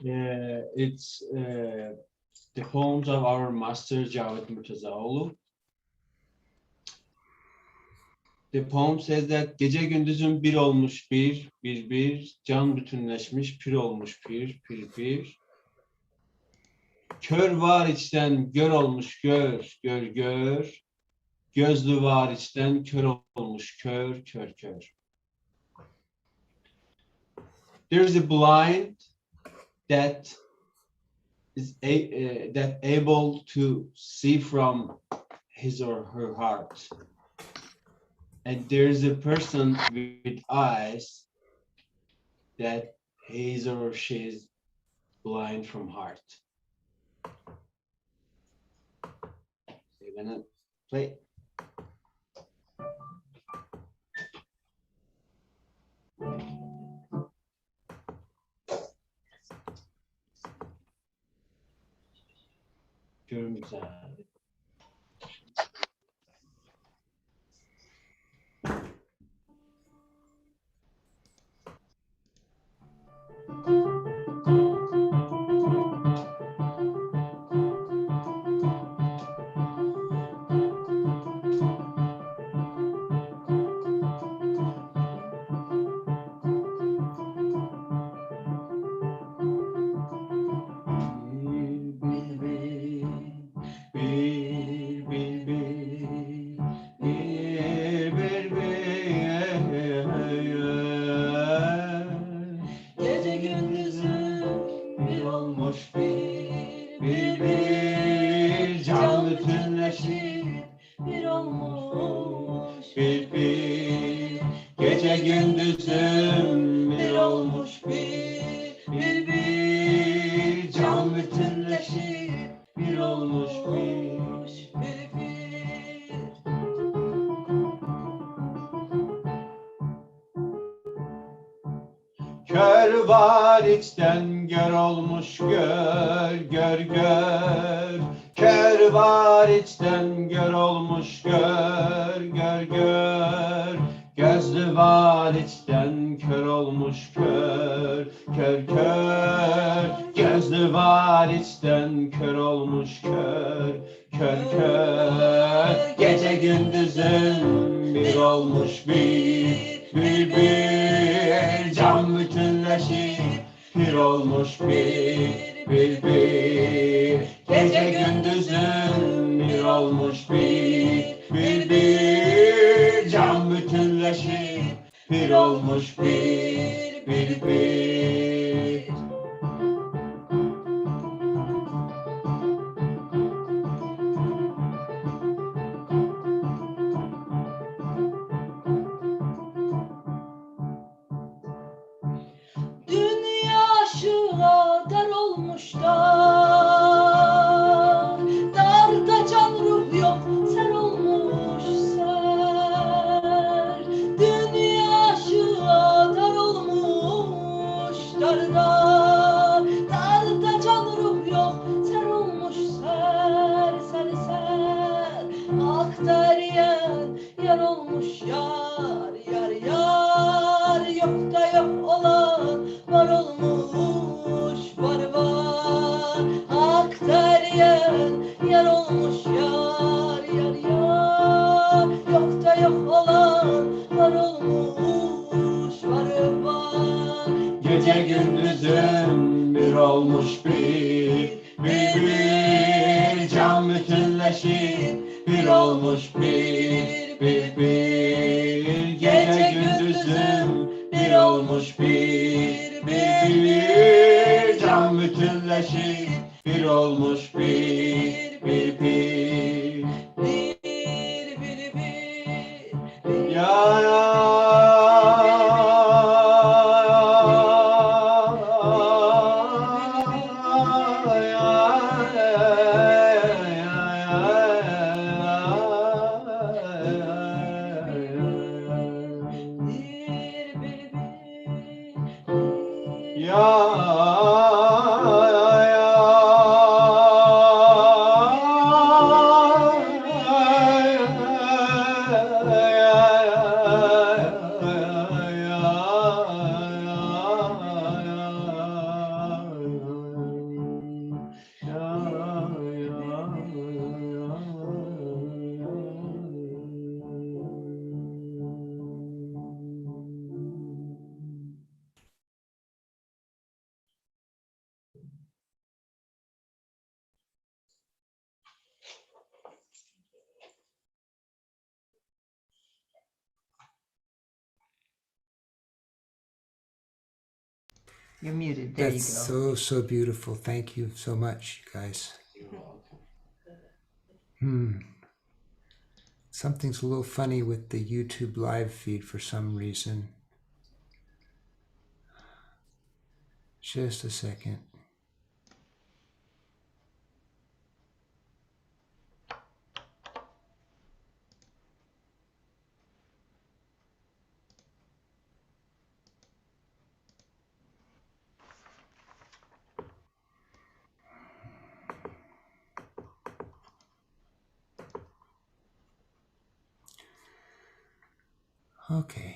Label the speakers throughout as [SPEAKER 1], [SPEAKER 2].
[SPEAKER 1] It's the poems of our master Javed Murtazaoğlu. The poem says that gece gündüzün bir olmuş bir, can bütünleşmiş, pir olmuş pir. Kör var içten, gör olmuş gör. Gözlü var içten, kör olmuş kör. There's a blind that is that able to see from his or her heart. And there's a person with eyes that his or she is blind from heart. We're gonna play. Güzel. Gece gündüzüm bir olmuş bir can bütünleşip bir olmuş bir gece gündüzüm bir olmuş bir can bütünleşip bir olmuş bir. Kör var içten gör olmuş gör. Kör var içten gör olmuş gör. Gözlü var içten kör olmuş kör. Gözlü var içten kör olmuş kör. Gece gündüzün bir olmuş bir can bütünleşip bir olmuş bir gece gündüzün bir olmuş bir can bütünleşip bir olmuş bir. Dar olmuş darda can ruh yok, ser olmuş ser. Dünya aşığa dar olmuş darda can ruh yok, ser olmuş ser. Ak deryen yar olmuş yar, yok da yok olan var olmuş. Ak deryen yar olmuş yar. Yok da yok olan var olmuş var. Gece gündüzün bir olmuş bir can bütünleşip bir olmuş bir. Gece gündüzün bir olmuş bir can bütünleşip bir olmuş bir.
[SPEAKER 2] You're muted. There you
[SPEAKER 3] That's
[SPEAKER 2] go.
[SPEAKER 3] so beautiful. Thank you so much, you guys.
[SPEAKER 1] You're welcome.
[SPEAKER 3] Something's a little funny with the YouTube live feed for some reason. Just a second. Okay.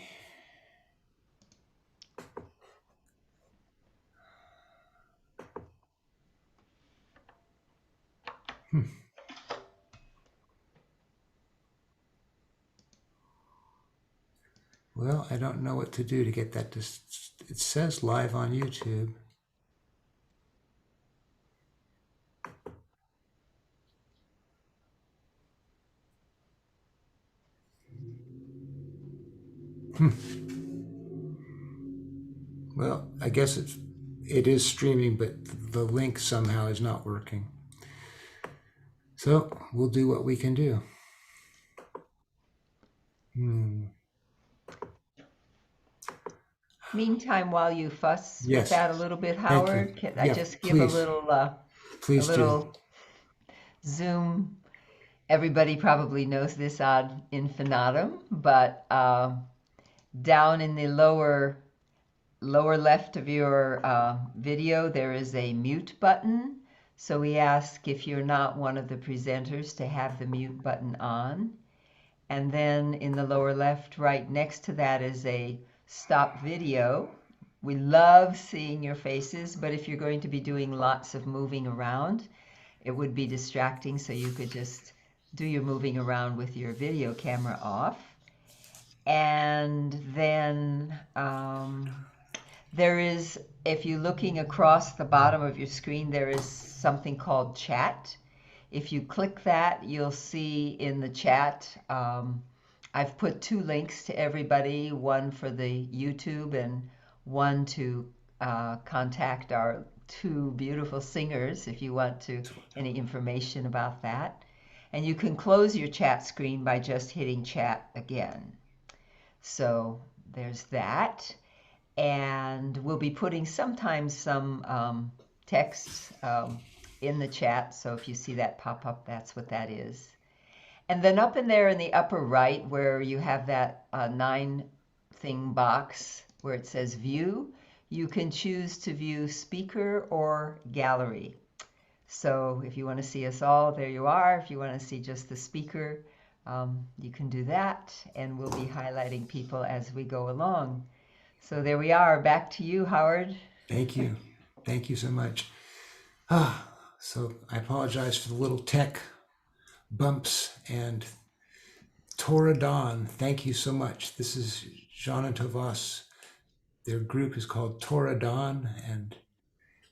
[SPEAKER 3] Well, I don't know what to do to get that to. It says live on YouTube. Well, I guess it is streaming, but the link somehow is not working. So we'll do what we can do.
[SPEAKER 2] Meantime, while you fuss with
[SPEAKER 3] Yes.
[SPEAKER 2] that a little bit,
[SPEAKER 3] Thank you.
[SPEAKER 2] Howard, can I
[SPEAKER 3] Yeah,
[SPEAKER 2] just give
[SPEAKER 3] please.
[SPEAKER 2] a
[SPEAKER 3] Please do.
[SPEAKER 2] little Zoom? Everybody probably knows this ad infinitum, but down in the lower left of your video, there is a mute button. So we ask if you're not one of the presenters to have the mute button on. And then in the lower left, right next to that is a stop video. We love seeing your faces, but if you're going to be doing lots of moving around, it would be distracting, so you could just do your moving around with your video camera off. And then there is, if you're looking across the bottom of your screen, there is something called chat. If you click that, you'll see in the chat, I've put two links to everybody, one for the YouTube and one to contact our two beautiful singers if you want to any information about that. And you can close your chat screen by just hitting chat again. So there's that. And we'll be putting sometimes some text in the chat. So if you see that pop up, that's what that is. And then up in there in the upper right, where you have that 9 thing box where it says view, you can choose to view speaker or gallery. So if you want to see us all, there you are. If you want to see just the speaker, you can do that. And we'll be highlighting people as we go along. So there we are. Back to you, Howard.
[SPEAKER 3] Thank you. Thank you so much. So I apologize for the little tech bumps and Torah Dawn. Thank you so much. This is Jean and Tovas. Their group is called Torah Dawn, and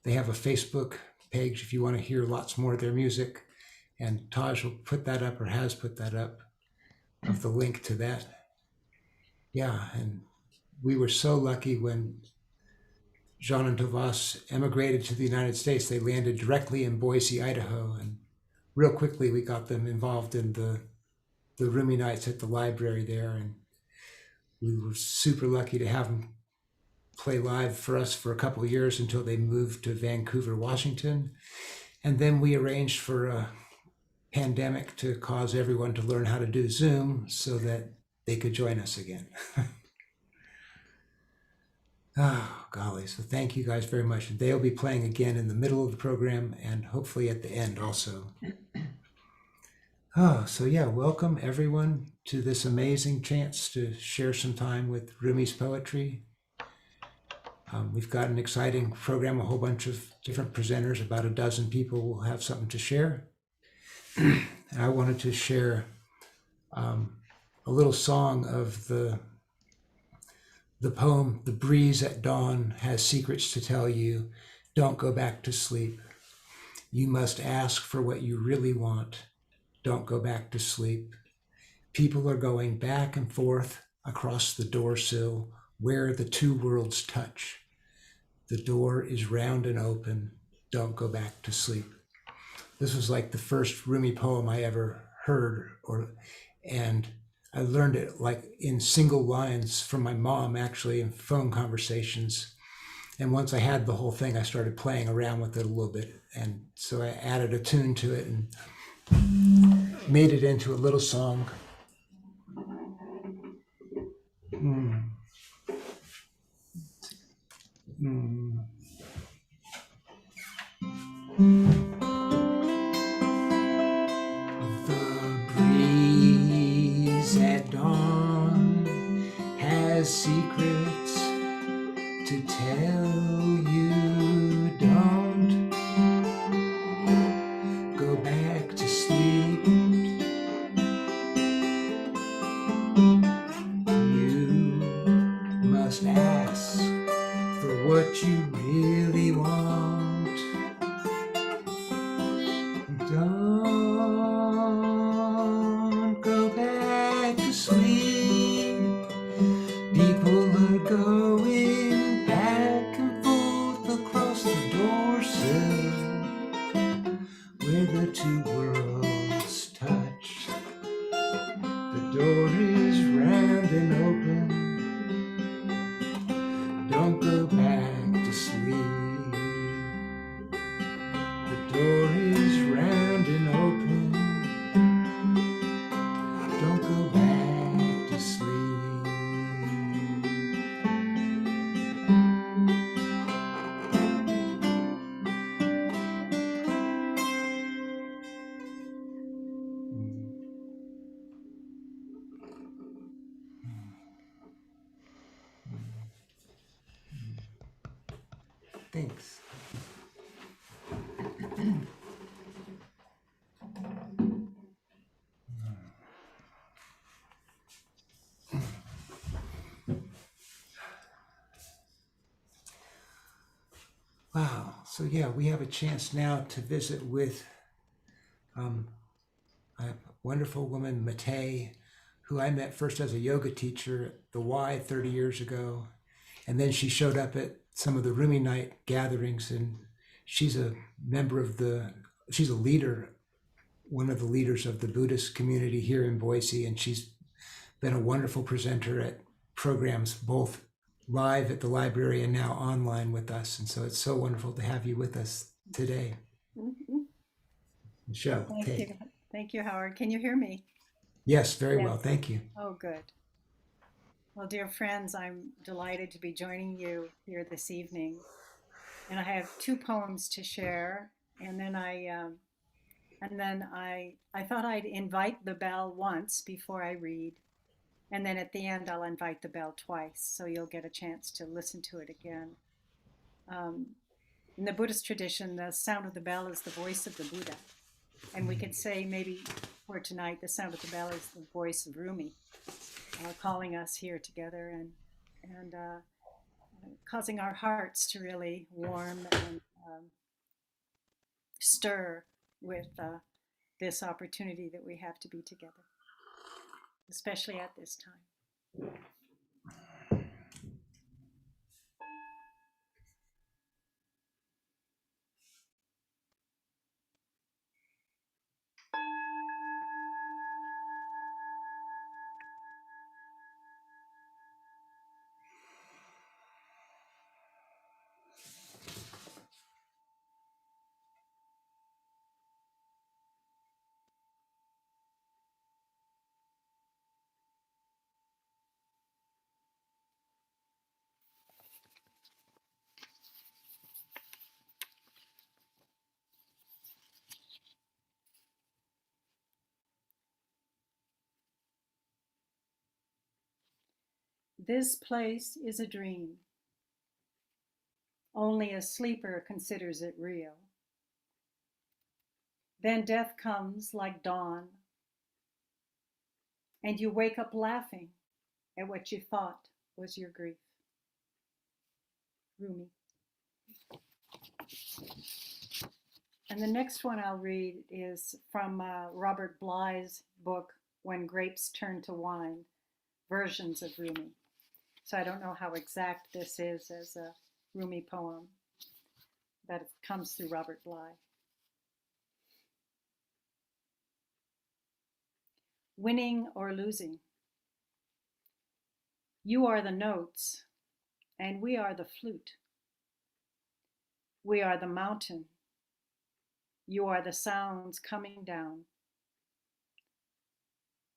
[SPEAKER 3] they have a Facebook page if you want to hear lots more of their music. And Taj will put that up or has put that up of the link to that. Yeah, and we were so lucky when Jean and Tovas emigrated to the United States. They landed directly in Boise, Idaho, and real quickly we got them involved in the Rumi nights at the library there, and we were super lucky to have them play live for us for a couple of years until they moved to Vancouver, Washington. And then we arranged for a pandemic to cause everyone to learn how to do Zoom so that they could join us again. Oh, golly. So thank you guys very much. They'll be playing again in the middle of the program and hopefully at the end also. Oh, so yeah, welcome everyone to this amazing chance to share some time with Rumi's poetry. We've got an exciting program, a whole bunch of different presenters, about a dozen people will have something to share. And I wanted to share a little song of the poem, "The breeze at dawn has secrets to tell you. Don't go back to sleep. You must ask for what you really want. Don't go back to sleep. People are going back and forth across the door sill where the two worlds touch. The door is round and open. Don't go back to sleep. This was like the first Rumi poem I ever heard, and I learned it like in single lines from my mom, actually, in phone conversations. And once I had the whole thing, I started playing around with it a little bit. And so I added a tune to it and made it into a little song. Mm. Mm. The breeze at dawn has secrets to tell you. Don't go back to sleep. You must ask for what you really want. Don't go back to sleep. People are going back and forth across the doorsill where the two worlds touch. The door is round and open. Don't go back to sleep. The door is round and open. Don't go back to sleep. Thanks. Wow. So yeah, we have a chance now to visit with a wonderful woman, Mate, who I met first as a yoga teacher at the Y 30 years ago. And then she showed up at some of the Rumi night gatherings, and she's a member of she's a leader, one of the leaders of the Buddhist community here in Boise. And she's been a wonderful presenter at programs, both live at the library and now online with us. And so it's so wonderful to have you with us today.
[SPEAKER 4] Mhm.
[SPEAKER 3] Michelle,
[SPEAKER 4] Thank
[SPEAKER 3] take.
[SPEAKER 4] you. Thank you, Howard. Can you hear me?
[SPEAKER 3] Yes, very
[SPEAKER 4] Yes.
[SPEAKER 3] well. Thank you.
[SPEAKER 4] Oh, good. Well, dear friends, I'm delighted to be joining you here this evening. And I have two poems to share. And then I thought I'd invite the bell once before I read. And then at the end, I'll invite the bell twice. So you'll get a chance to listen to it again. In the Buddhist tradition, the sound of the bell is the voice of the Buddha. And we could say maybe for tonight, the sound of the bell is the voice of Rumi, calling us here together and causing our hearts to really warm and stir with this opportunity that we have to be together, especially at this time. This place is a dream. Only a sleeper considers it real. Then death comes like dawn, and you wake up laughing at what you thought was your grief. Rumi. And the next one I'll read is from Robert Bly's book, When Grapes Turn to Wine, Versions of Rumi. So I don't know how exact this is as a Rumi poem that comes through Robert Bly. Winning or losing. You are the notes, and we are the flute. We are the mountain. You are the sounds coming down.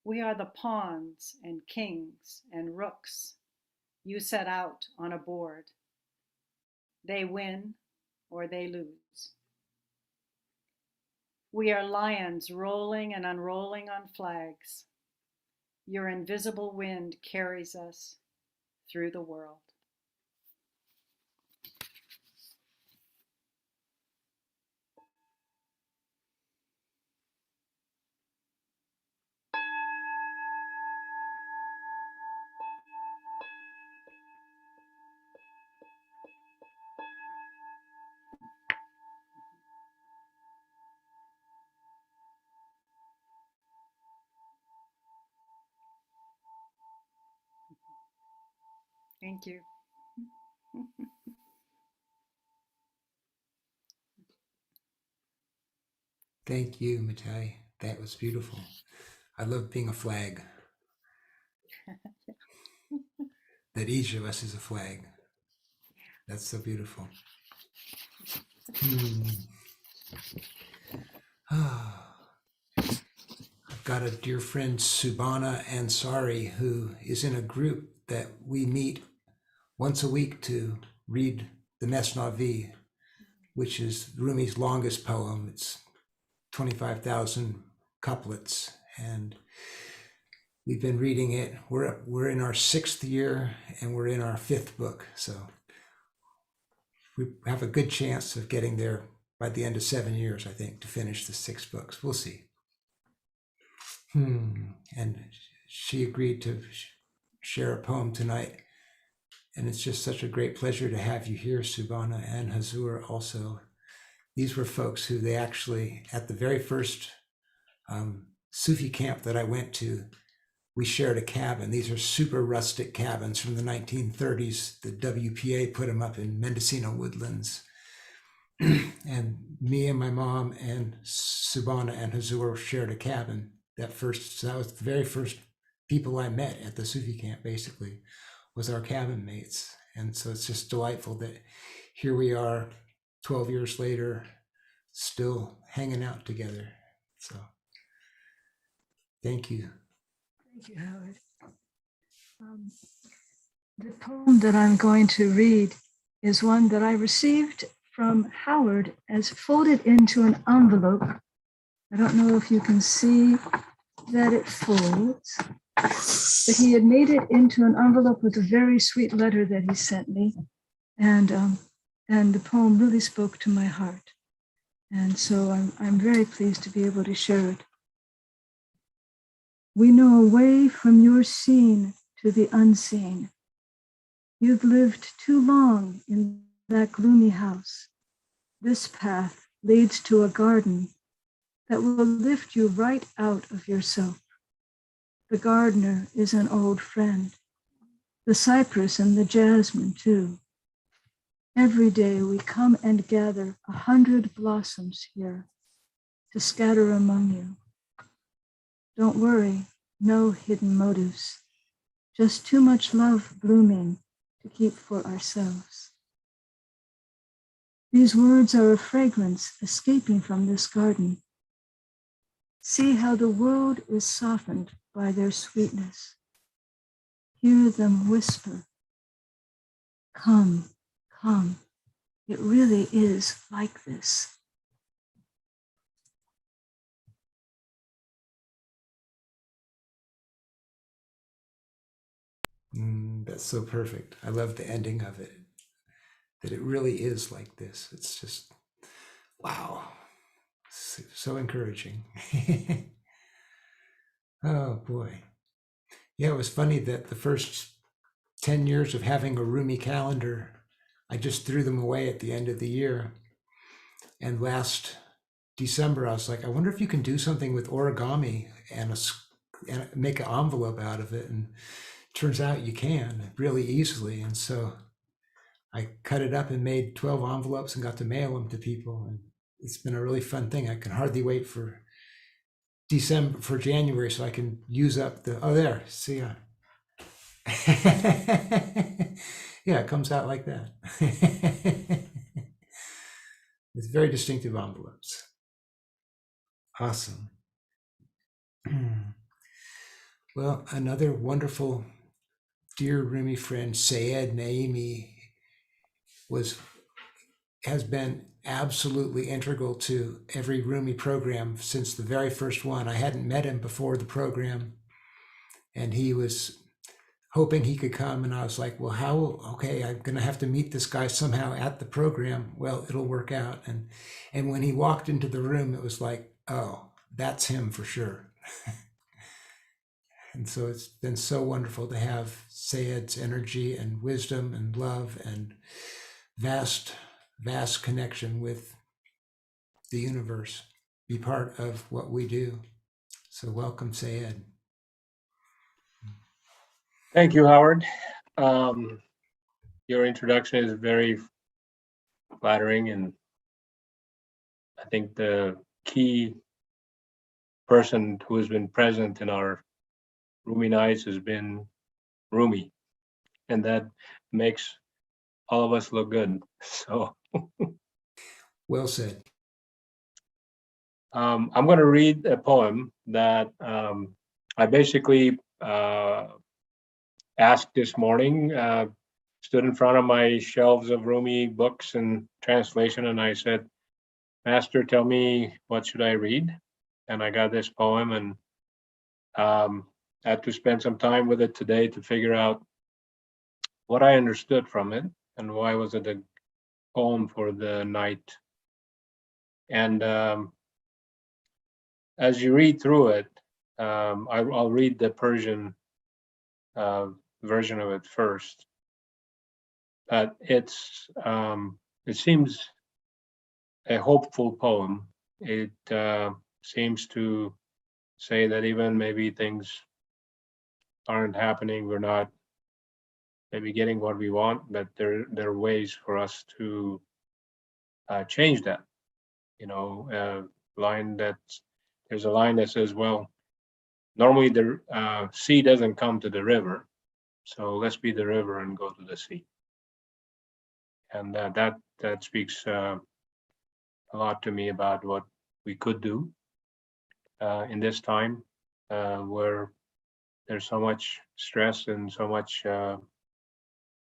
[SPEAKER 4] We are the pawns and kings and rooks you set out on a board. They win or they lose. We are lions rolling and unrolling on flags. Your invisible wind carries us through the world. Thank you.
[SPEAKER 3] Thank you, Matai. That was beautiful. I love being a flag. That each of us is a flag. That's so beautiful. I've got a dear friend, Subhana Ansari, who is in a group that we meet once a week to read the Mesnavi, which is Rumi's longest poem. It's 25,000 couplets, and we've been reading it. We're in our 6th year, and we're in our 5th book. So we have a good chance of getting there by the end of 7 years, I think, to finish the 6 books. We'll see. And she agreed to share a poem tonight. And it's just such a great pleasure to have you here, Subhana, and Hazur also. These were folks who they actually, at the very first Sufi camp that I went to, we shared a cabin. These are super rustic cabins from the 1930s. The WPA put them up in Mendocino woodlands. And me and my mom and Subhana and Hazur shared a cabin. So that was the very first people I met at the Sufi camp, basically, was our cabin mates. And so it's just delightful that here we are 12 years later, still hanging out together. So thank you.
[SPEAKER 5] Thank you, Howard. The poem that I'm going to read is one that I received from Howard as folded into an envelope. I don't know if you can see that it folds, but he had made it into an envelope with a very sweet letter that he sent me. And the poem really spoke to my heart. And so I'm very pleased to be able to share it. We know a way from your seen to the unseen. You've lived too long in that gloomy house. This path leads to a garden that will lift you right out of yourself. The gardener is an old friend, the cypress and the jasmine too. Every day we come and gather 100 blossoms here to scatter among you. Don't worry, no hidden motives, just too much love blooming to keep for ourselves. These words are a fragrance escaping from this garden. See how the world is softened by their sweetness. Hear them whisper, come, come, it really is like this.
[SPEAKER 3] That's so perfect. I love the ending of it, that it really is like this. It's just, wow, so encouraging. Oh boy. Yeah, it was funny that the first 10 years of having a Rumi calendar, I just threw them away at the end of the year. And last December, I was like, I wonder if you can do something with origami and make an envelope out of it. And turns out you can really easily. And so I cut it up and made 12 envelopes and got to mail them to people. And it's been a really fun thing. I can hardly wait for January so I can use up there, see. Yeah, it comes out like that. It's very distinctive envelopes. Awesome. Well, another wonderful, dear Rumi friend, Sayed Naimi, has been absolutely integral to every Rumi program since the very first one. I hadn't met him before the program, and he was hoping he could come, and I was like, well, okay, I'm gonna have to meet this guy somehow at the program. Well, it'll work out. And when he walked into the room, it was like, oh, that's him for sure. And so it's been so wonderful to have Sayed's energy and wisdom and love and vast connection with the universe be part of what we do. So welcome, Sayed.
[SPEAKER 6] Thank you, Howard. Your introduction is very flattering, and I think the key person who has been present in our Rumi nights has been Rumi, and that makes all of us look good. So
[SPEAKER 3] Well said.
[SPEAKER 6] I'm going to read a poem that I basically asked this morning. Stood in front of my shelves of Rumi books and translation, and I said, Master, tell me, what should I read? And I got this poem, and had to spend some time with it today to figure out what I understood from it and why was it a poem for the night. And as you read through it, I'll read the Persian version of it first. But it seems a hopeful poem. It seems to say that even maybe things aren't happening, we're not maybe getting what we want, but there are ways for us to change that. You know, there's a line that says, well, normally the sea doesn't come to the river, so let's be the river and go to the sea. And that speaks a lot to me about what we could do in this time where there's so much stress and so much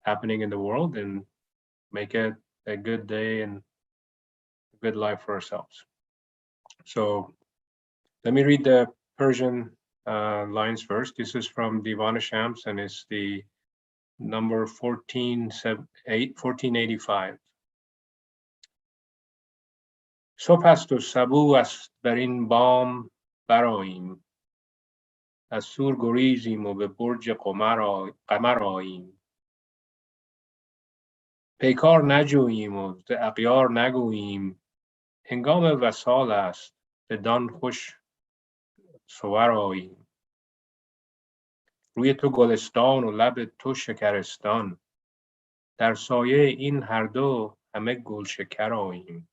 [SPEAKER 6] happening in the world, and make it a good day and a good life for ourselves. So let me read the Persian lines first. This is from Divan Shams, and it's the number 1485. صبح است و صبوح است بر این بام برآییم، از سور گریزیم و به برج قمر آییم، پیکار نجوییم و ز اغیار نگوییم، هنگام وصال است بدان خوش صور آییم. روی تو گلستان و لب تو شکرستان، در سایه این هر دو همه گلشکر آییم.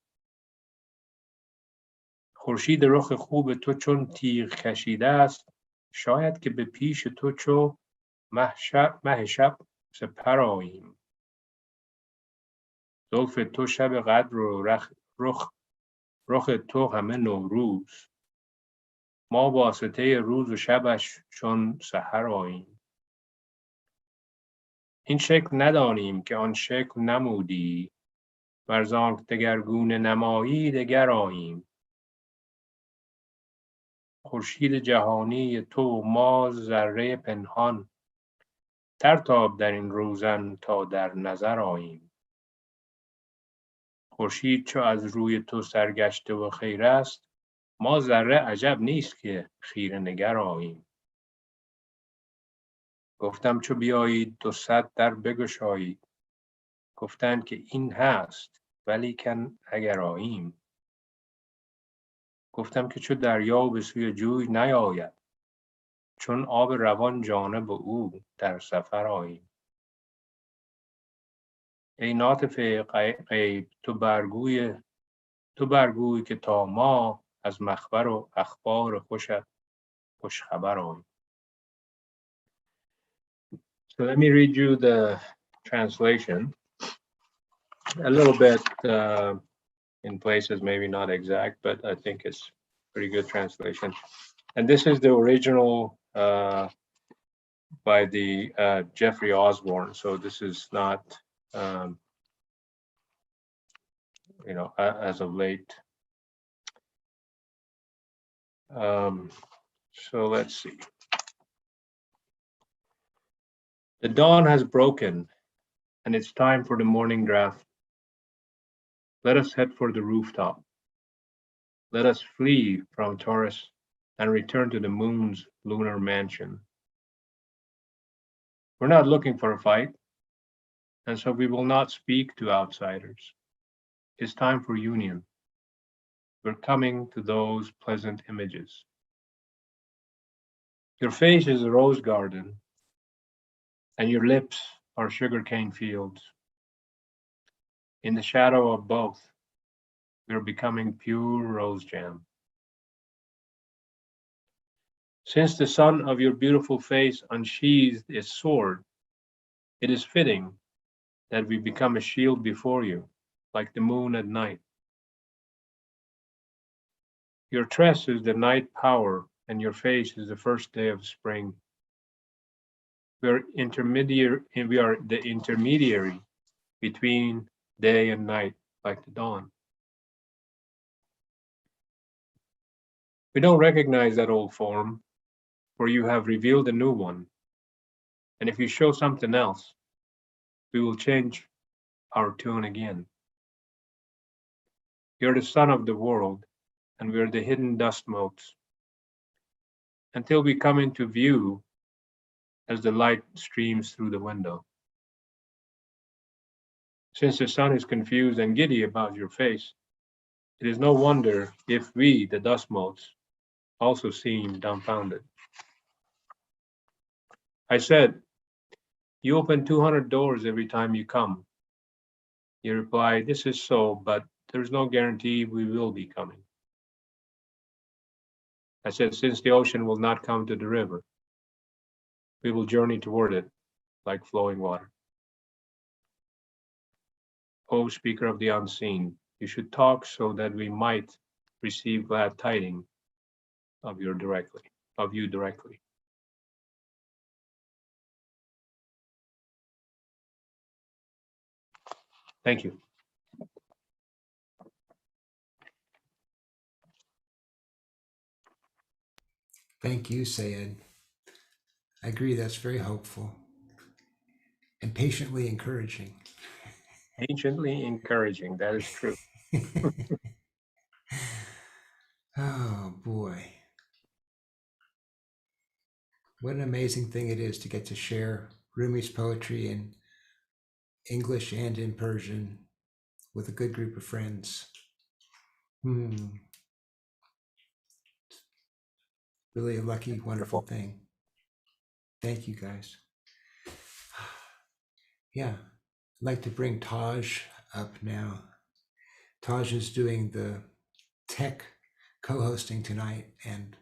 [SPEAKER 6] خورشید رخ خوب تو چون تیغ کشیده است، شاید که به پیش تو چو مه شب سپر آییم. زلف تو شب قدر و رخ تو همه نوروز، ما واسطه روز و شبش چون سحر آییم. این شکل ندانیم که آن شکل نمودی، ورزانک دگرگونه نمایی دگر آییم. خورشید جهانی تو و ما ذره پنهان، ترتاب در این روزن تا در نظر آییم. خورشید چو از روی تو سرگشته و خیر است، ما ذره عجب نیست که خیره نگر آییم. گفتم چو بیایید 200 در بگشایید، گفتند که این هست ولیکن اگر آییم. گفتم که چو دریا به سوی جوی نیاید، چون آب روان جانب او در سفر آییم. ای ناطف غیب تو برگوی که تا ما از مخبر و اخبار خوشت خوش خبر آییم. So let me read you the translation. A little bit in places maybe not exact, but I think it's pretty good translation. And this is the original by the Jeffrey Osborne. So this is not, as of late. So let's see. The dawn has broken, and it's time for the morning draft. Let us head for the rooftop. Let us flee from Taurus and return to the moon's lunar mansion. We're not looking for a fight, and so we will not speak to outsiders. It's time for union. We're coming to those pleasant images. Your face is a rose garden, and your lips are sugarcane fields. In the shadow of both, we're becoming pure rose jam. Since the sun of your beautiful face unsheathed its sword, it is fitting that we become a shield before you, like the moon at night. Your tress is the night power, and your face is the first day of spring. We are the intermediary between day and night, like the dawn. We don't recognize that old form, for you have revealed a new one. And if you show something else, we will change our tune again. You're the sun of the world, and we're the hidden dust motes. Until we come into view as the light streams through the window. Since the sun is confused and giddy about your face, it is no wonder if we, the dust motes, also seem dumbfounded. I said, you open 200 doors every time you come. You reply, this is so, but there's no guarantee we will be coming. I said, since the ocean will not come to the river, we will journey toward it like flowing water. O speaker of the unseen, you should talk so that we might receive glad tidings of you directly. Thank you.
[SPEAKER 3] Thank you, Sayed. I agree, that's very hopeful and patiently encouraging.
[SPEAKER 6] Anciently encouraging, that is true.
[SPEAKER 3] Oh boy. What an amazing thing it is to get to share Rumi's poetry in English and in Persian with a good group of friends. Really a lucky, wonderful thing. Thank you, guys. Yeah, I'd like to bring Taj up now. Taj is doing the tech co-hosting tonight, and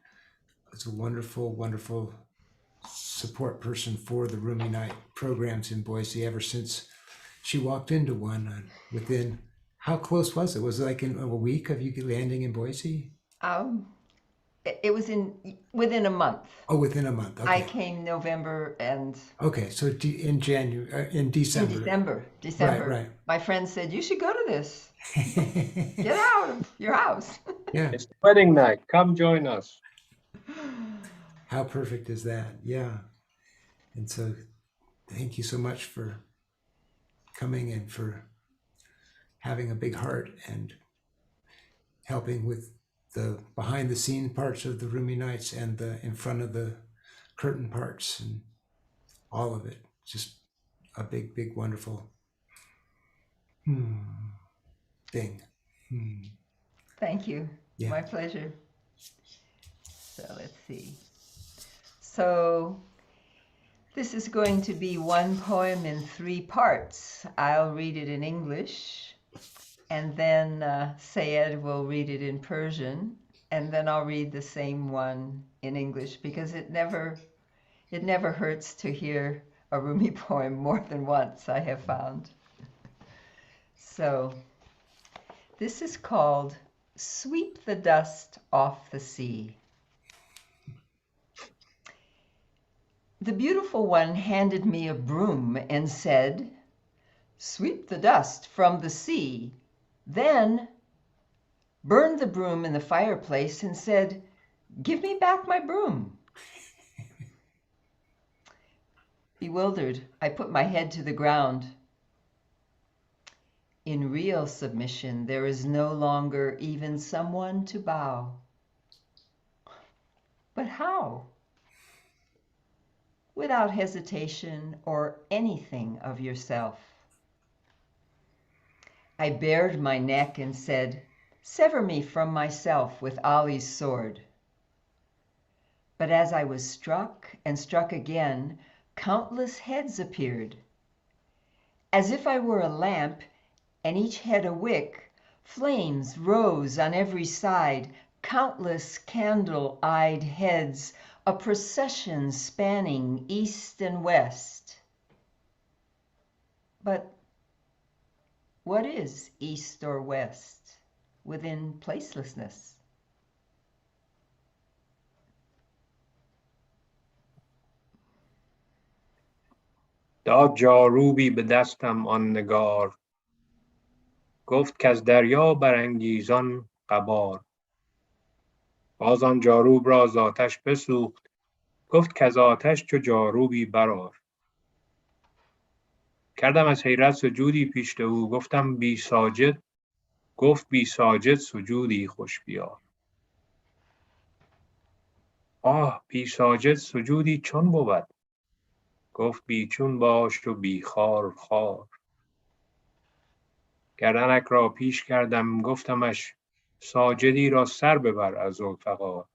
[SPEAKER 3] it's a wonderful, wonderful support person for the Rumi Night programs in Boise ever since she walked into one. Within, how close was it? Was it like in a week of you landing in Boise?
[SPEAKER 2] It was within a month.
[SPEAKER 3] Oh, within a month. Okay.
[SPEAKER 2] I came November and
[SPEAKER 3] Okay, so in January, in December.
[SPEAKER 2] December.
[SPEAKER 3] Right.
[SPEAKER 2] My friend said, you should go to this. Get out of your house.
[SPEAKER 3] Yeah.
[SPEAKER 6] It's wedding night. Come join us.
[SPEAKER 3] How perfect is that? Yeah. And so thank you so much for coming and for having a big heart and helping with the behind the scene parts of the Rumi Nights and the in front of the curtain parts and all of it. Just a big, big, wonderful thing.
[SPEAKER 2] Thank you.
[SPEAKER 3] Yeah.
[SPEAKER 2] My pleasure. So let's see. So This is going to be one poem in 3 parts. I'll read it in English, and then Sayed will read it in Persian, and then I'll read the same one in English, because it never hurts to hear a Rumi poem more than once, I have found. So this is called Sweep the Dust Off the Sea. The beautiful one handed me a broom and said, "Sweep the dust from the sea." Then burned the broom in the fireplace and said, "Give me back my broom." Bewildered, I put my head to the ground. In real submission, there is no longer even someone to bow. But how? Without hesitation or anything of yourself. I bared my neck and said, "Sever me from myself with Ali's sword." But as I was struck and struck again, countless heads appeared. As if I were a lamp, and each head a wick, flames rose on every side, countless candle-eyed heads, a procession spanning east and west. But what is east or west within placelessness?
[SPEAKER 6] داد جاروبی به دستم آن نگار، گفت کز دریا برانگیزان غبار. باز آن جاروب را ز آتش بسوخت، گفت کز آتش چو جاروبی برآر. کردم از حیرت سجودی پیش او، گفتم بی ساجد، گفت بی ساجد سجودی خوش بیار. آه بی ساجد سجودی چون بود، گفت بی چون باش و بی خار خار. گردنک را پیش کردم گفتمش، ساجدی را سر ببر از ذوالفقار.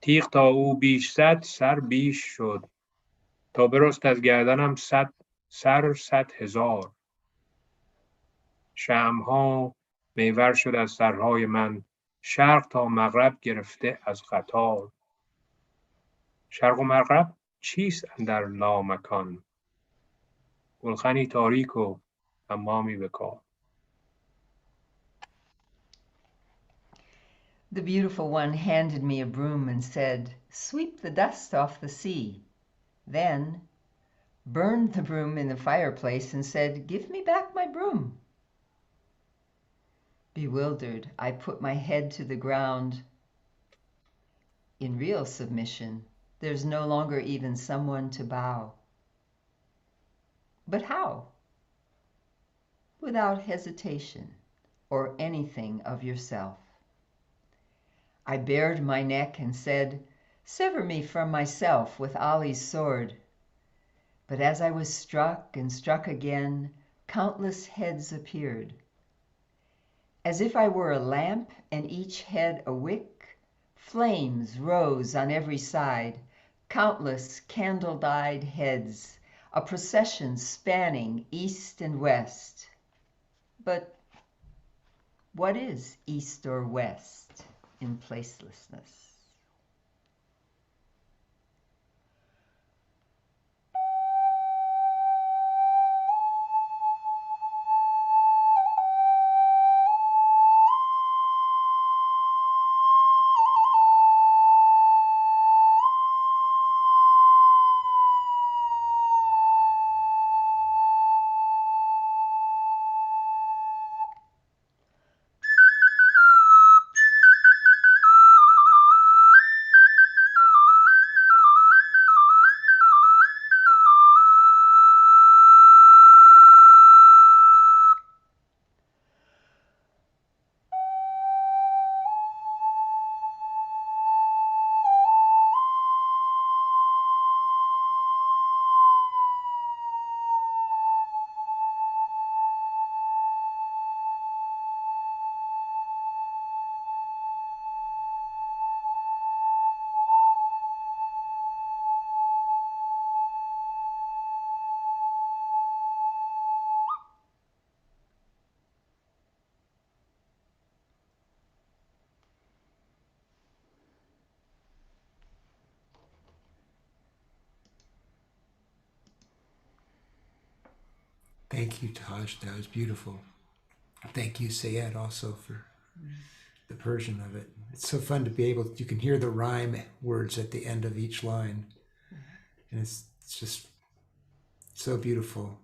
[SPEAKER 6] تیغ تا او بیش زد سر بیش شد، تا برست از گردنم سر 100,000. شمعها میور شد از سرهای من، شرق تا مغرب گرفته از قطار. شرق و مغرب چیست اندر لامکان، گلخنی تاریک و حمامی بکار.
[SPEAKER 2] The beautiful one handed me a broom and said, "Sweep the dust off the sea." Then burned the broom in the fireplace and said, "Give me back my broom." Bewildered, I put my head to the ground. In real submission, there's no longer even someone to bow. But how? Without hesitation or anything of yourself. I bared my neck and said, "Sever me from myself with Ali's sword." But as I was struck and struck again, countless heads appeared. As if I were a lamp and each head a wick, flames rose on every side, countless candle-dyed heads, a procession spanning east and west. But what is east or west in placelessness?
[SPEAKER 3] Thank you, Taj. That was beautiful. Thank you, Sayed, also for the Persian of it. It's so fun to be able, you can hear the rhyme words at the end of each line. And it's just so beautiful.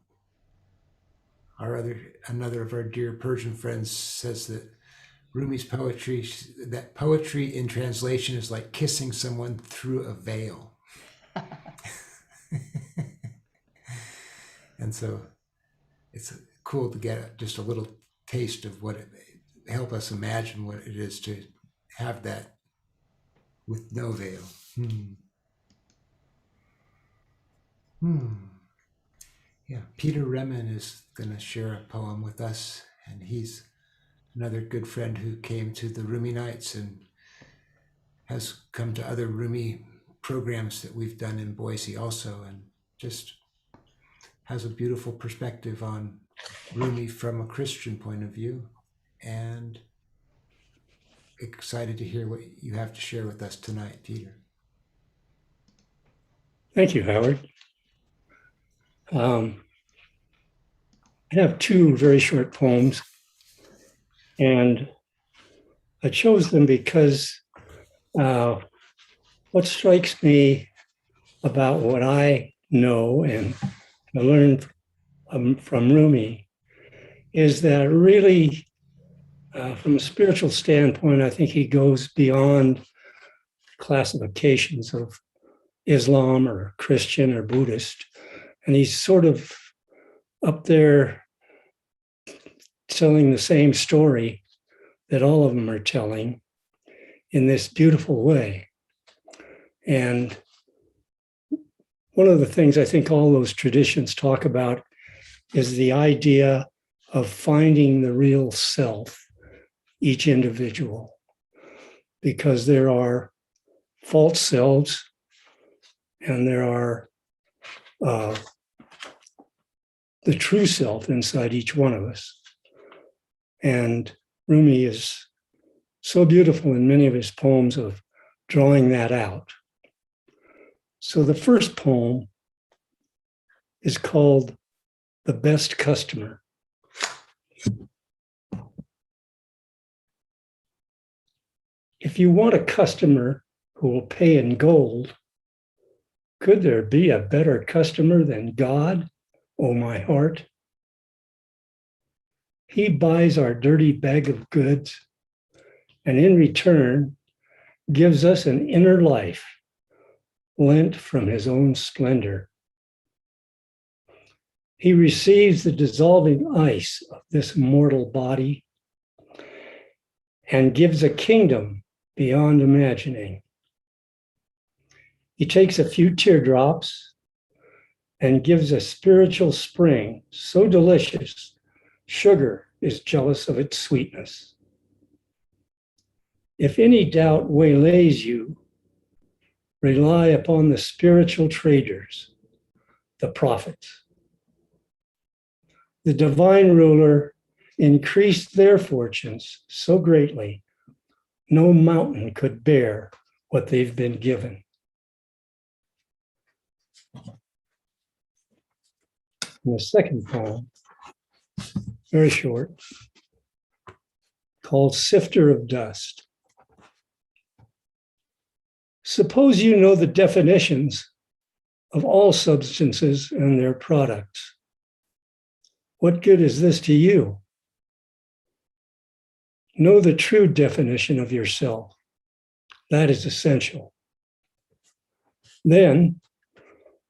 [SPEAKER 3] Another of our dear Persian friends says that Rumi's poetry, that poetry in translation is like kissing someone through a veil. And so it's cool to get just a little taste of what it, help us imagine what it is to have that with no veil. Yeah, Peter Remen is going to share a poem with us, and he's another good friend who came to the Rumi Nights and has come to other Rumi programs that we've done in Boise also, and just has a beautiful perspective on Rumi from a Christian point of view, and excited to hear what you have to share with us tonight, Peter.
[SPEAKER 7] Thank you, Howard. I have two very short poems, and I chose them because what strikes me about what I know and I learned from Rumi is that really, from a spiritual standpoint, I think he goes beyond classifications of Islam or Christian or Buddhist. And he's sort of up there telling the same story that all of them are telling in this beautiful way. And one of the things I think all those traditions talk about is the idea of finding the real self, each individual, because there are false selves and there are the true self inside each one of us. And Rumi is so beautiful in many of his poems of drawing that out. So the first poem is called The Best Customer. If you want a customer who will pay in gold, could there be a better customer than God, oh my heart? He buys our dirty bag of goods and in return gives us an inner life lent from his own splendor. He receives the dissolving ice of this mortal body and gives a kingdom beyond imagining. He takes a few teardrops and gives a spiritual spring so delicious, sugar is jealous of its sweetness. If any doubt waylays you, rely upon the spiritual traders, the prophets. The divine ruler increased their fortunes so greatly, no mountain could bear what they've been given. And the second poem, very short, called Sifter of Dust. Suppose you know the definitions of all substances and their products. What good is this to you? Know the true definition of yourself. That is essential. Then,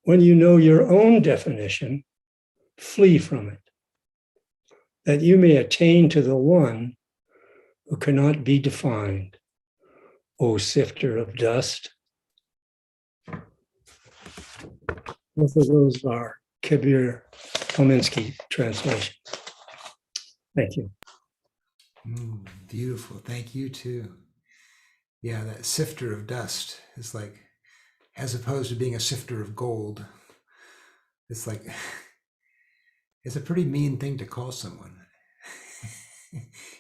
[SPEAKER 7] when you know your own definition, flee from it, that you may attain to the one who cannot be defined, O sifter of dust. Both of those are Kabir Kaminsky translations. Thank you.
[SPEAKER 3] Beautiful. Thank you too. Yeah, that sifter of dust is like, as opposed to being a sifter of gold, it's like, it's a pretty mean thing to call someone.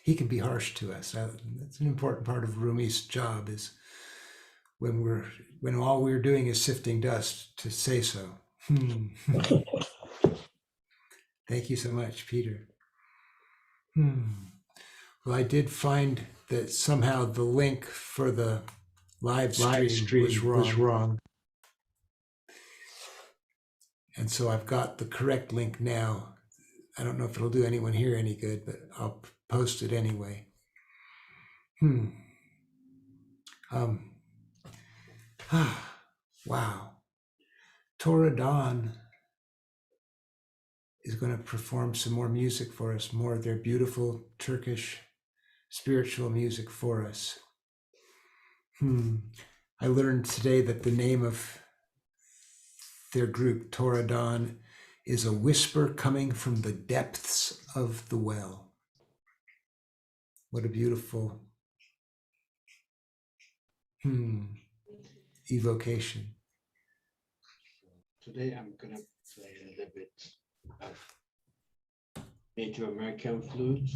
[SPEAKER 3] He can be harsh to us. That's an important part of Rumi's job, is when all we're doing is sifting dust, to say so. Thank you so much, Peter. Well, I did find that somehow the link for the live stream was wrong. And so I've got the correct link now. I don't know if it'll do anyone here any good, but I'll post it anyway. Wow. Tora Dawn is going to perform some more music for us, more of their beautiful Turkish spiritual music for us. I learned today that the name of their group, Tora Dawn, is a whisper coming from the depths of the well. What a beautiful evocation.
[SPEAKER 1] Today I'm gonna play a little bit of Native American flute.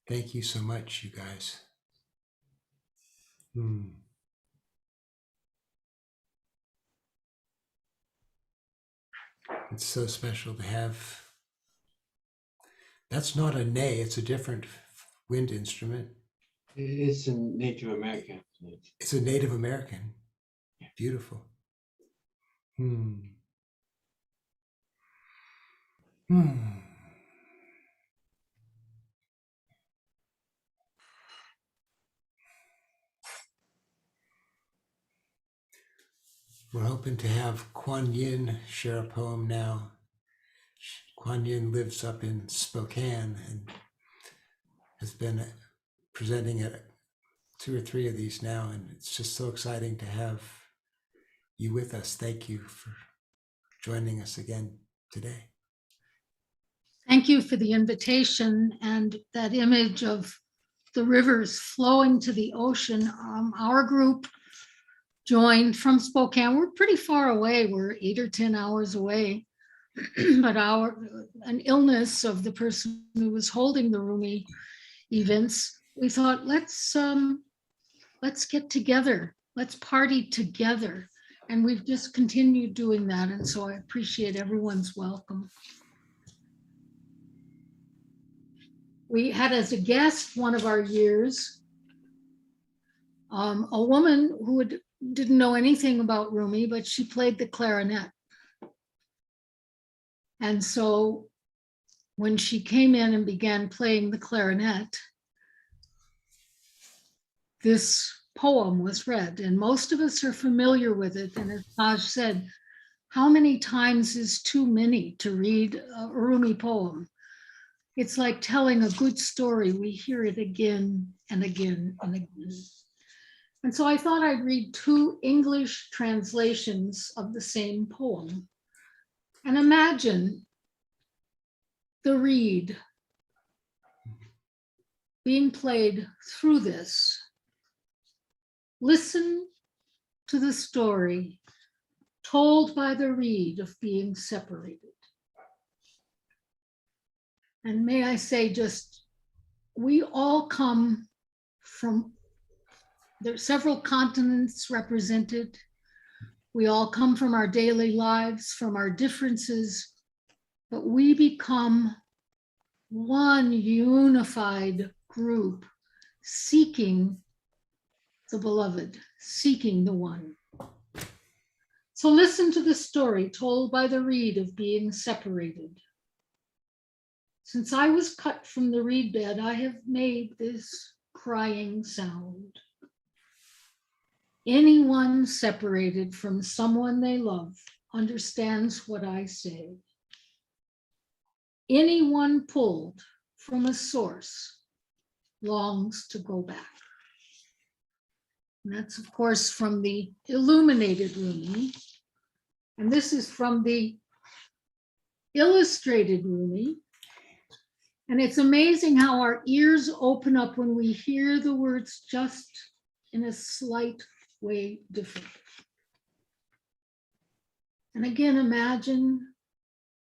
[SPEAKER 3] Thank you so much, you guys. It's so special to have. That's not a ney, it's a different wind instrument.
[SPEAKER 1] It's a Native American flute.
[SPEAKER 3] It's a Native American. Beautiful. We're hoping to have Kuan Yin share a poem now. Kuan Yin lives up in Spokane and has been presenting at 2 or 3 of these now, and it's just so exciting to have you with us. Thank you for joining us again today.
[SPEAKER 8] Thank you for the invitation and that image of the rivers flowing to the ocean. Our group joined from Spokane. We're pretty far away. We're 8 or 10 hours away. But an illness of the person who was holding the Rumi events, we thought, let's get together. Let's party together. And we've just continued doing that. And so I appreciate everyone's welcome. We had as a guest one of our years, a woman who didn't know anything about Rumi, but she played the clarinet. And so when she came in and began playing the clarinet, this poem was read, and most of us are familiar with it. And as Taj said, how many times is too many to read a Rumi poem? It's like telling a good story. We hear it again and again and again. And so I thought I'd read 2 English translations of the same poem. And imagine the reed being played through this. Listen to the story told by the reed of being separated. And may I say, just, we all come from, there's several continents represented. We all come from our daily lives, from our differences, but we become one unified group seeking the beloved, seeking the one. So listen to the story told by the reed of being separated. Since I was cut from the reed bed, I have made this crying sound. Anyone separated from someone they love understands what I say. Anyone pulled from a source longs to go back. And that's, of course, from the illuminated Rumi. And this is from the illustrated Rumi. And it's amazing how our ears open up when we hear the words just in a slight way different. And again, imagine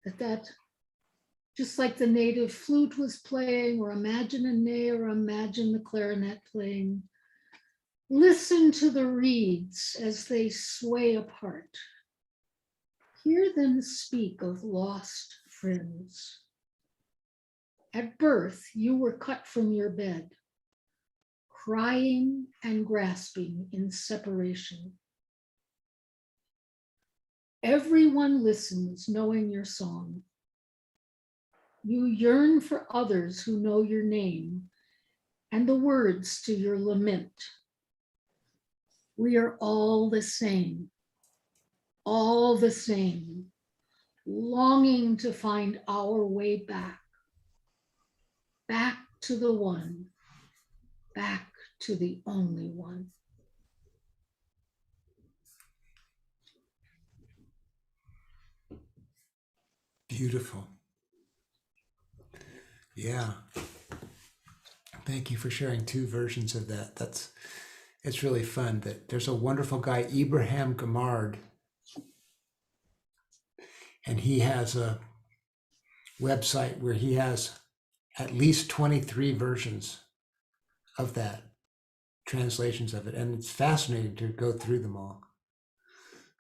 [SPEAKER 8] that just like the native flute was playing, or imagine a ney, or imagine the clarinet playing. Listen to the reeds as they sway apart. Hear them speak of lost friends. At birth, you were cut from your bed, crying and grasping in separation. Everyone listens, knowing your song. You yearn for others who know your name and the words to your lament. We are all the same, longing to find our way back, back to the one, back to the only one.
[SPEAKER 3] Beautiful. Yeah. Thank you for sharing 2 versions of that. It's really fun. That there's a wonderful guy, Ibrahim Gamard, and he has a website where he has at least 23 versions of that, translations of it, and it's fascinating to go through them all.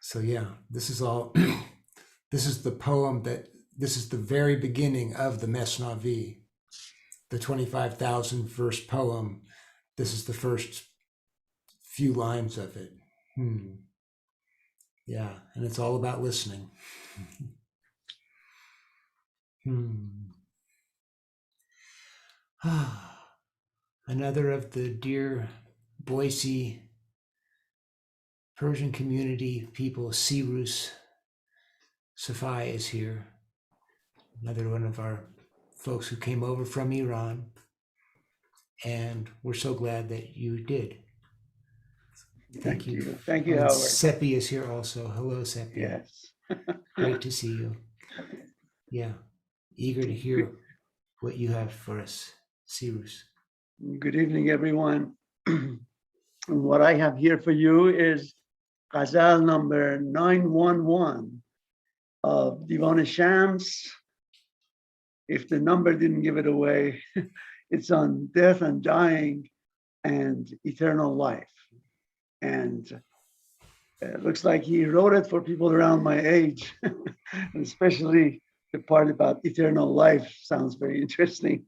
[SPEAKER 3] So yeah, this is all this is the poem this is the very beginning of the Mesnavi, the 25,000 verse poem. This is the first few lines of it. Yeah, and it's all about listening. Another of the dear Boise Persian community people, Sirus Safai, is here. Another one of our folks who came over from Iran. and we're so glad that you did.
[SPEAKER 9] Thank you. Thank you,
[SPEAKER 3] And
[SPEAKER 9] Howard.
[SPEAKER 3] Seppi is here also. Hello, Seppi.
[SPEAKER 9] Yes.
[SPEAKER 3] Great to see you. Yeah, eager to hear what you have for us, Cyrus.
[SPEAKER 9] Good evening, everyone. What I have here for you is Ghazal number 911 of Divan Shams. If the number didn't give it away, it's on death and dying and eternal life. And it looks like he wrote it for people around my age, and especially the part about eternal life sounds very interesting.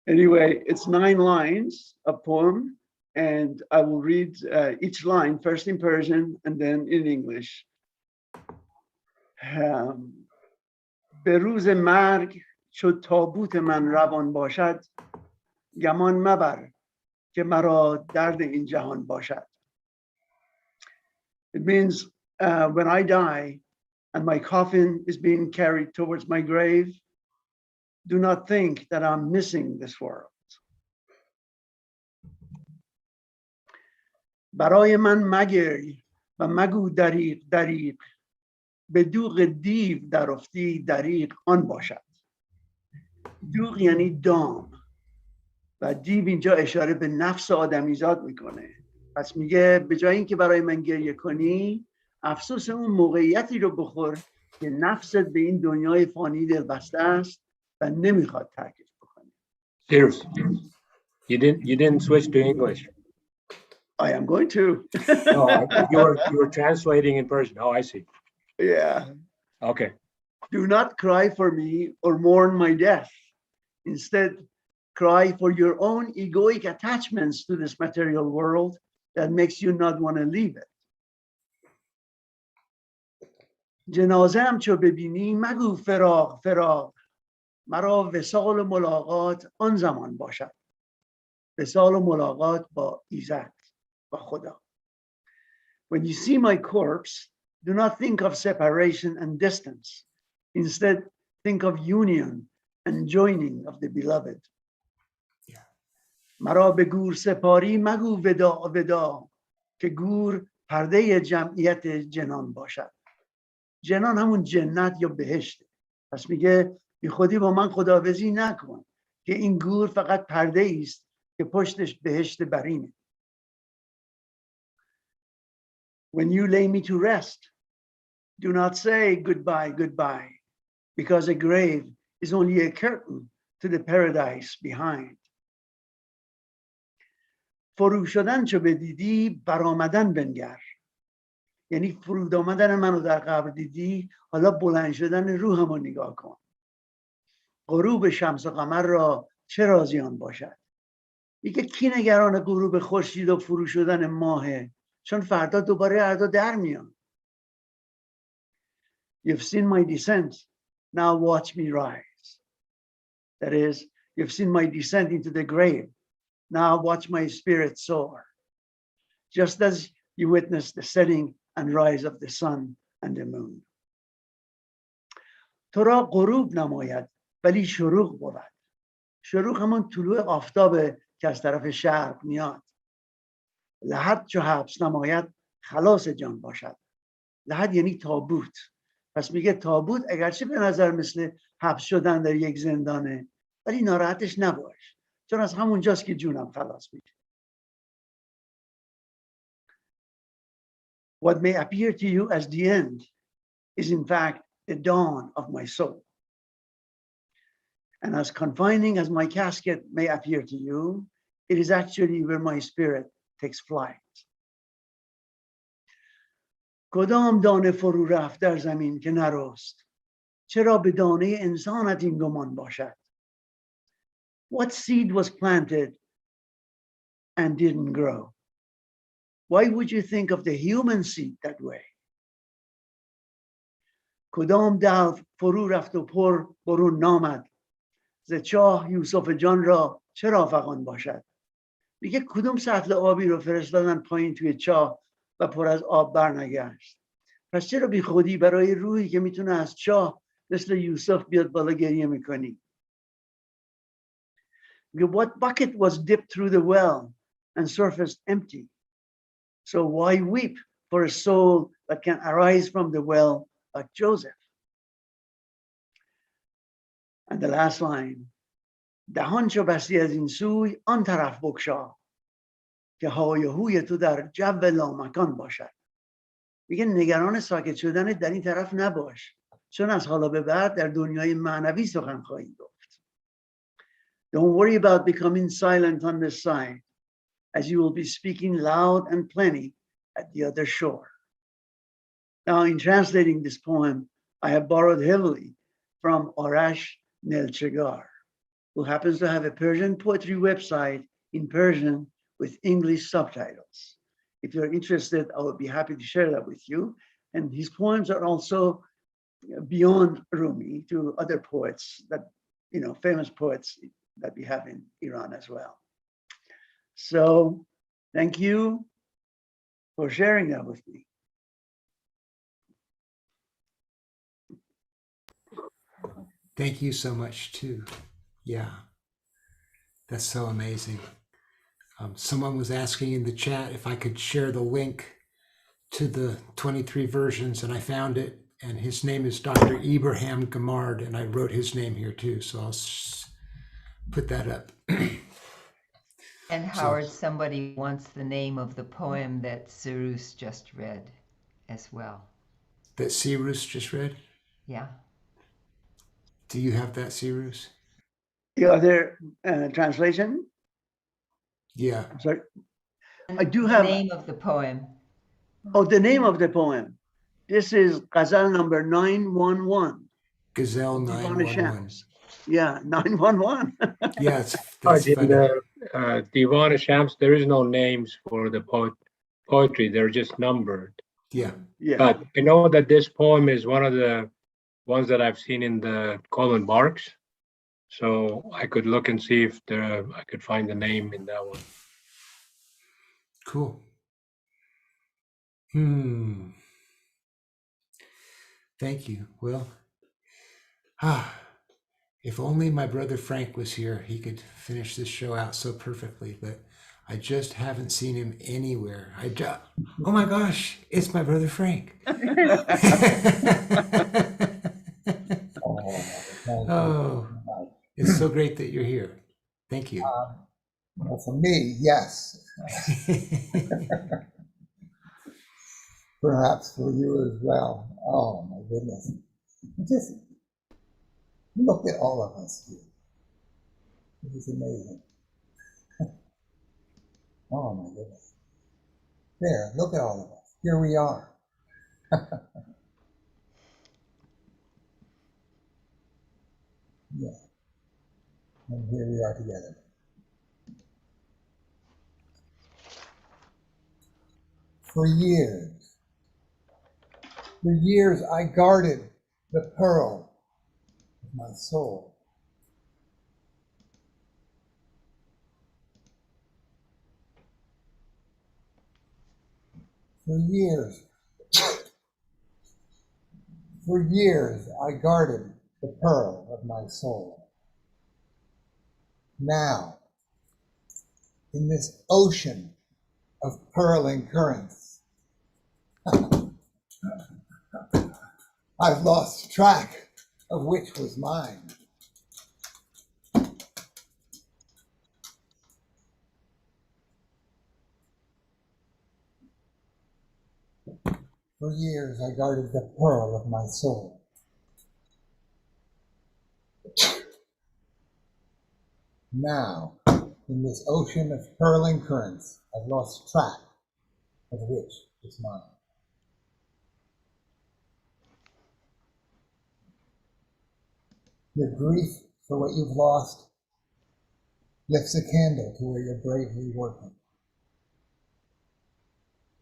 [SPEAKER 9] Anyway, it's 9 lines, a poem, and I will read each line first in Persian and then in English. به روز مرگ چو تابوت من روان باشد گمان مبر که مرا درد این جهان باشد. It means when I die and my coffin is being carried towards my grave, do not think that I'm missing this world. برای من مگری و مگو دریغ دریغ به دوغ دیو در افتی دریغ آن باشد. دوغ یعنی دام و دیو اینجا اشاره به نفس آدمیزاد میکنه. پس میگه به جای اینکه برای من گریه کنی افسوس اون موقعیتی رو بخور که نفست به این دنیای فانی دلبسته است و نمیخواد ترکش بکنی.
[SPEAKER 6] Cheers. You didn't switch to English.
[SPEAKER 9] I am going to.
[SPEAKER 6] No, you were translating in Persian. Oh, I see.
[SPEAKER 9] Yeah.
[SPEAKER 6] Okay.
[SPEAKER 9] Do not cry for me or mourn my death. Instead, cry for your own egoic attachments to this material world that makes you not want to leave it. جنازه‌ام چو ببینی مگو فراق فراق مرا وصال و ملاقات آن زمان باشد. وصال و ملاقات با ایزد و خدا. When you see my corpse, do not think of separation and distance. Instead, think of union and joining of the beloved. مرا به گور سپاری مگو وداع وداع که گور پرده جمعیت جنان باشد. جنان همون جنت یا بهشته. پس میگه بی خودی با من خداحافظی نکن که این گور فقط پرده است که پشتش بهشت برینه. When you lay me to rest, do not say goodbye, goodbye, because a grave is only a curtain to the paradise behind. فرو شدن چو بدیدی برآمدن بنگر. یعنی فرود آمدن منو در قبر دیدی، حالا بلند شدن روحمو نگاه کن. غروب شمس و قمر را چه رازیان باشد. میگه کی نگران غروب خورشید و فرو شدن ماهه، چون فردا دوباره اردا در میان. You've seen my descent, now watch me rise. That is, you've seen my descent into the grave, now watch my spirit soar. Just as you witnessed the setting and rise of the sun and the moon. تو را غروب نماید ولی شروق بود. شروق همون طلوع آفتابه که از طرف شرق میاد. لحد چو حبس نماید خلاص جان باشد. لحد یعنی تابوت. پس میگه تابوت اگرچه به نظر مثل حبس شدن در یک زندانه ولی ناراحتش نباش، چون از همونجاست که جونم خلاص میشه. What may appear to you as the end is in fact the dawn of my soul. And as confining as my casket may appear to you, it is actually where my spirit takes flight. کدام دانه فرو رفت در زمین که نرست؟ چرا به دانه انسانت این گمان باشد؟ What seed was planted and didn't grow? Why would you think of the human seed that way? کدام دلو فرو رفت و پر برون نامد؟ ز چاه یوسف جان را چرا فغان باشد؟ میگه کدوم سطل آبی رو فرستادن پایین توی چاه و پر از آب برنگشت؟ پس چرا بی خودی برای روحی که میتونه از چاه مثل یوسف بیاد بالا گریه میکنی؟ What bucket was dipped through the well and surfaced empty? So why weep for a soul that can arise from the well like Joseph? And the last line, دهان چو بستی از این سوی آن طرف بگشا که های و هوی تو در جو لامکان باشد. میگه نگران ساکت شدن در این طرف نباش، چون از حالا به بعد در دنیای معنوی سخن خواهی گفت. Don't worry about becoming silent on this side, as you will be speaking loud and plenty at the other shore. Now, in translating this poem, I have borrowed heavily from Arash Nelchegar, who happens to have a Persian poetry website in Persian with English subtitles. If you're interested, I would be happy to share that with you. And his poems are also beyond Rumi to other poets that, famous poets that we have in Iran as well. So thank you for sharing that with me.
[SPEAKER 3] Thank you so much too. Yeah, that's so amazing. Someone was asking in the chat if I could share the link to the 23 versions, and I found it. And his name is Dr. Ibrahim Gamard, and I wrote his name here too. So I'll put that up.
[SPEAKER 2] And Howard, somebody wants the name of the poem that Cyrus just read as well.
[SPEAKER 3] That Cyrus just read?
[SPEAKER 2] Yeah.
[SPEAKER 3] Do you have that, Cyrus?
[SPEAKER 9] The other translation?
[SPEAKER 3] Yeah.
[SPEAKER 9] I'm sorry.
[SPEAKER 2] And
[SPEAKER 9] I do
[SPEAKER 2] the
[SPEAKER 9] have
[SPEAKER 2] name of the poem.
[SPEAKER 9] Oh, the name of the poem. This is Ghazal number 911.
[SPEAKER 3] Gazelle 911.
[SPEAKER 9] Yeah, 911.
[SPEAKER 3] Yeah, that's
[SPEAKER 6] In
[SPEAKER 3] funny.
[SPEAKER 6] the Divan Shams, there is no names for the poetry. They're just numbered.
[SPEAKER 3] Yeah.
[SPEAKER 9] Yeah.
[SPEAKER 6] But I know that this poem is one of the ones that I've seen in the Coleman Barks. So I could look and see if I could find the name in that one.
[SPEAKER 3] Cool. Thank you. Well, if only my brother Frank was here, he could finish this show out so perfectly, but I just haven't seen him anywhere. Oh my gosh, it's my brother Frank. Oh, it's so great that you're here. Thank you.
[SPEAKER 10] Well, for me, yes. Perhaps for you as well. Oh my goodness. Just look at all of us here. It is amazing. Oh my goodness. There, look at all of us. Here we are. Yeah. And here we are together. For years I guarded the pearl of my soul. For years I guarded the pearl of my soul. Now, in this ocean of purling currents, I've lost track of which was mine. For years I guarded the pearl of my soul. Now, in this ocean of purling currents, I've lost track of which is mine. Your grief for what you've lost lifts a candle to where you're bravely working.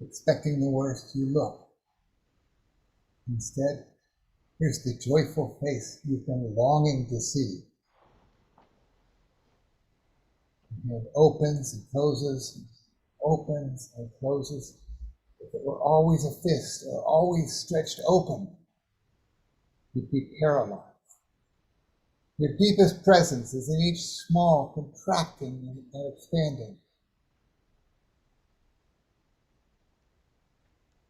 [SPEAKER 10] Expecting the worst, you look. Instead, here's the joyful face you've been longing to see. It opens and closes, opens and closes. If it were always a fist or always stretched open, you'd be paralyzed. Your deepest presence is in each small, contracting and expanding.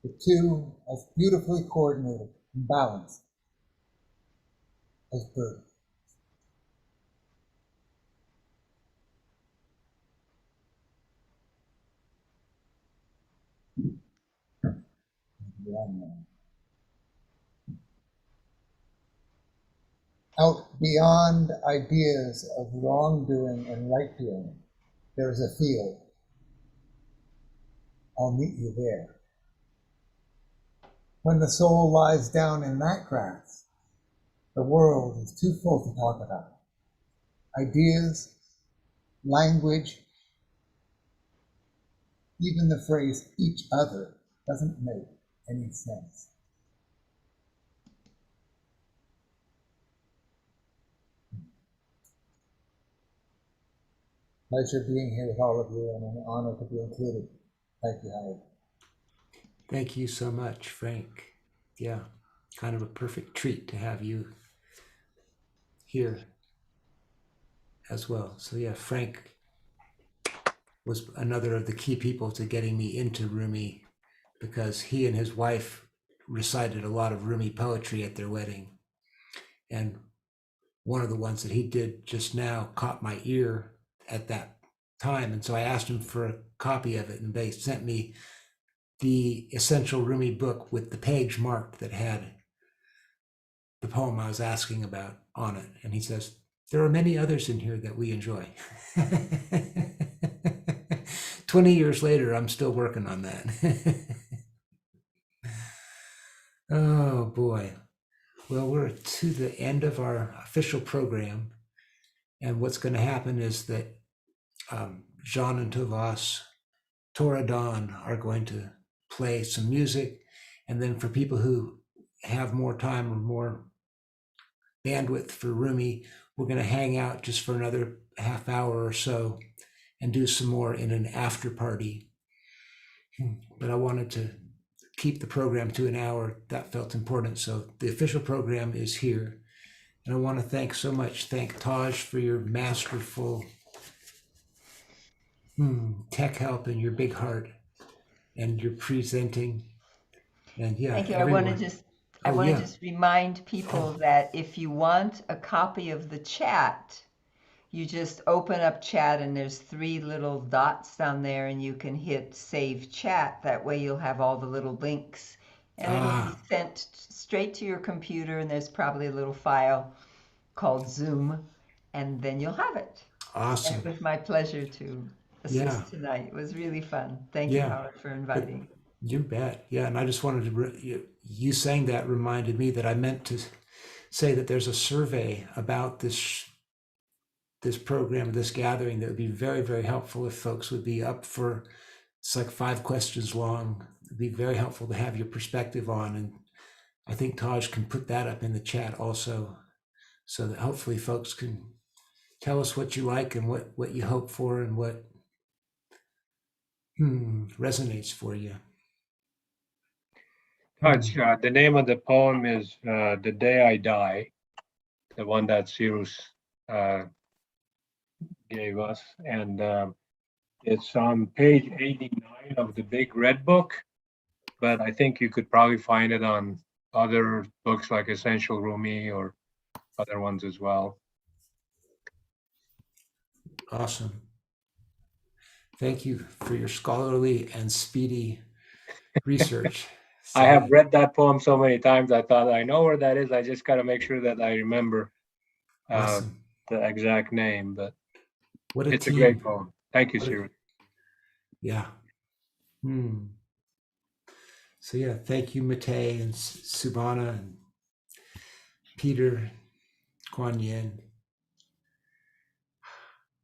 [SPEAKER 10] The two as beautifully coordinated and balanced as birds. Out beyond ideas of wrongdoing and right doing, there is a field. I'll meet you there. When the soul lies down in that grass, the world is too full to talk about. Ideas, language, even the phrase each other doesn't make any sense. Pleasure being here with all of you and an honor to be included. Thank you, Howard.
[SPEAKER 3] Thank you so much, Frank. Yeah, kind of a perfect treat to have you here as well. So yeah, Frank was another of the key people to getting me into Rumi, because he and his wife recited a lot of Rumi poetry at their wedding. And one of the ones that he did just now caught my ear at that time. And so I asked him for a copy of it, and they sent me the Essential Rumi book with the page marked that had the poem I was asking about on it. And he says, there are many others in here that we enjoy. 20 years later, I'm still working on that. Oh boy. Well, we're to the end of our official program. And what's going to happen is that Jean and Tovas, Torah Dawn are going to play some music. And then for people who have more time or more bandwidth for Rumi, we're going to hang out just for another half hour or so and do some more in an after party. But I wanted to keep the program to an hour. That felt important. So the official program is here. And I want to thank Taj for your masterful tech help and your big heart and your presenting. And yeah,
[SPEAKER 2] Thank you.
[SPEAKER 3] everyone.
[SPEAKER 2] I want to
[SPEAKER 3] yeah.
[SPEAKER 2] just remind people that if you want a copy of the chat, you just open up chat and there's 3 little dots down there and you can hit save chat. That way you'll have all the little links and it'll be sent straight to your computer, and there's probably a little file called Zoom, and then you'll have it.
[SPEAKER 3] Awesome.
[SPEAKER 2] And it was my pleasure to assist tonight. It was really fun. Thank you, Howard, for inviting.
[SPEAKER 3] You bet. Yeah, and I just wanted to, you saying that reminded me that I meant to say that there's a survey about this program, this gathering, that would be very, very helpful if folks would be up for. It's like 5 questions long. It'd be very helpful to have your perspective on. And I think Taj can put that up in the chat also, so that hopefully folks can tell us what you like and what you hope for and what resonates for you.
[SPEAKER 6] The name of the poem is The Day I Die, the one that Cyrus gave us. And it's on page 89 of the big red book, but I think you could probably find it on other books like Essential Rumi or other ones as well.
[SPEAKER 3] Awesome. Thank you for your scholarly and speedy research.
[SPEAKER 6] I have read that poem so many times, I thought I know where that is. I just got to make sure that I remember the exact name, but it's a great poem. Thank you, Cyrus.
[SPEAKER 3] Yeah. So yeah, thank you, Matei and Subhana and Peter, Kuan Yin.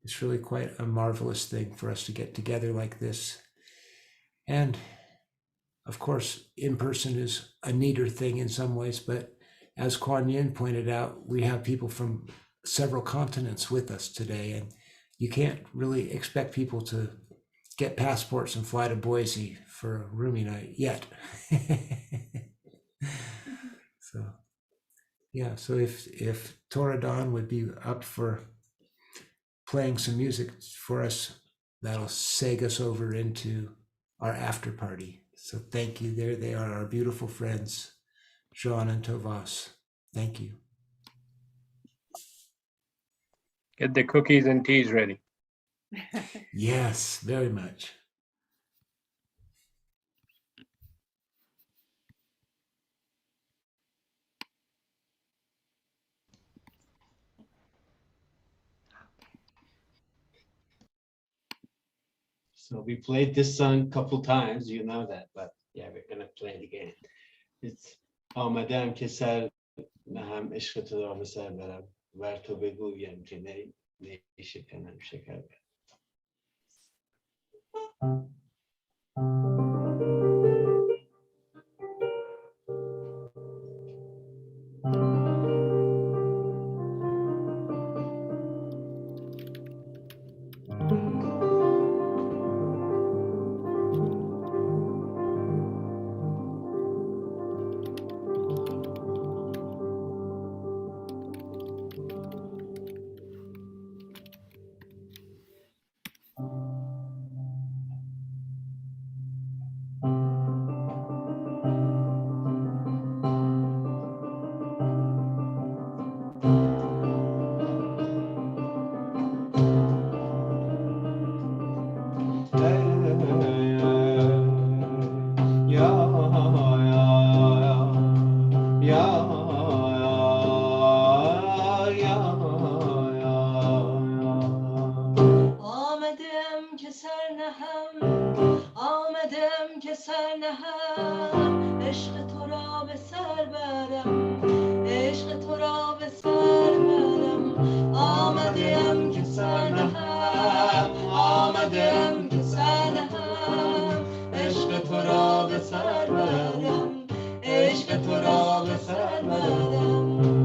[SPEAKER 3] It's really quite a marvelous thing for us to get together like this. And of course, in person is a neater thing in some ways, but as Kuan Yin pointed out, we have people from several continents with us today, and you can't really expect people to get passports and fly to Boise for a Rumi night yet. So Yeah, so if Toradon would be up for playing some music for us, that'll seg us over into our after party. So thank you. There they are, our beautiful friends, Jean and Tovas. Thank you.
[SPEAKER 6] Get the cookies and teas ready.
[SPEAKER 3] Yes, very much.
[SPEAKER 1] So we played this song a couple times, you know that, but yeah, we're gonna play it again. It's آمدم که سر هم عشق تو را به سر برم ور تو بگویم که نیشکنم شکر برم.
[SPEAKER 11] آمدم که سر نهم آمدم که سر نهم عشق تو را به سر برم عشق تو را به سر برم آمدم که سر نهم آمدم که سر نهم عشق تو را به سر برم عشق تو را به سر برم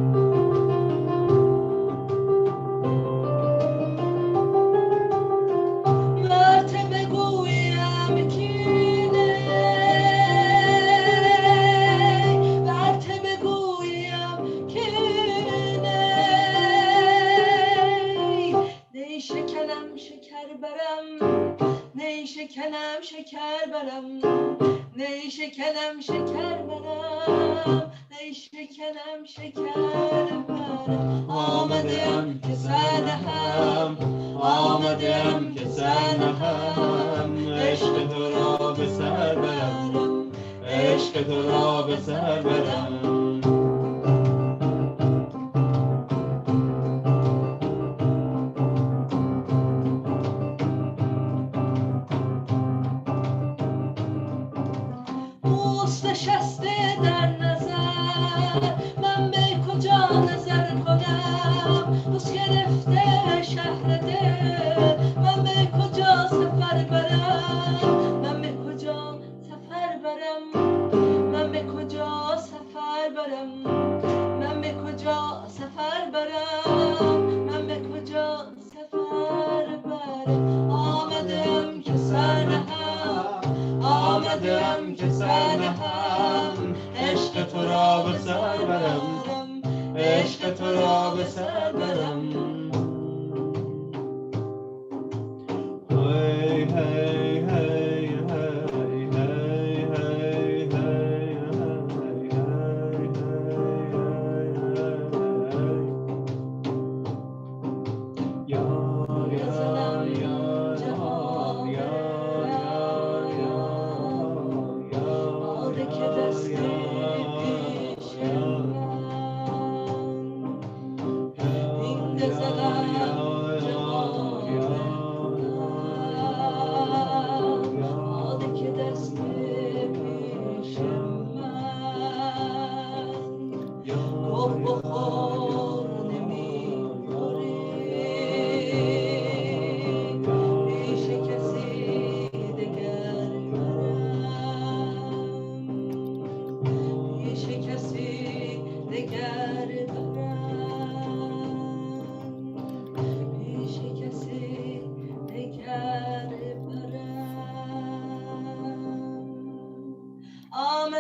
[SPEAKER 11] شکنم شکر برم نی شکنم شکر برم نی شکنم شکر برم آمدم که سر نهم آمدم که سر نهم عشق تو را به سر برم عشق تو را به سر برم نشسته در نظر من به کجا نظر کنم دوست گرفته شهر دل من به کجا سفر برم من به کجا سفر برم من به کجا سفر برم من به کجا سفر برم من به کجا سفر برم آمدم که سر نهم آمدم که سر نهم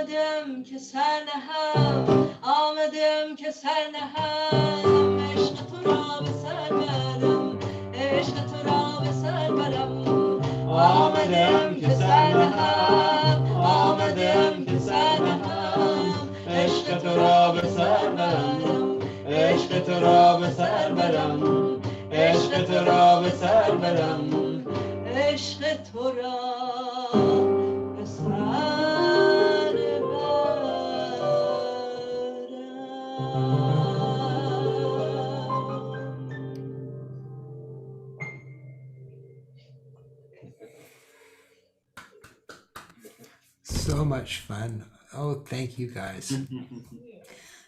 [SPEAKER 11] آمدم که سر نهم آمدم که سر نهم عشق تو را به سر برم عشق تو را به سر برم آمدم که سر نهم آمدم که سر نهم عشق تو را به سر برم عشق تو را به سر برم عشق تو را به سر برم عشق تو را به سر
[SPEAKER 3] So much fun. Oh, thank you guys.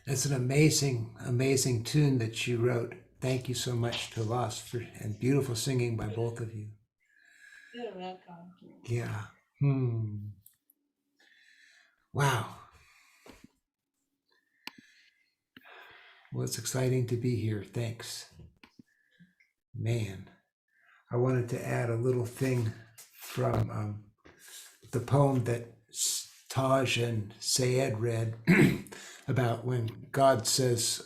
[SPEAKER 3] It's an amazing, amazing tune that you wrote. Thank you so much to Lost for and beautiful singing by both of you.
[SPEAKER 11] You're welcome.
[SPEAKER 3] Yeah. Wow. Well, it's exciting to be here. Thanks. Man, I wanted to add a little thing from the poem that Taj and Sayed read about when God says,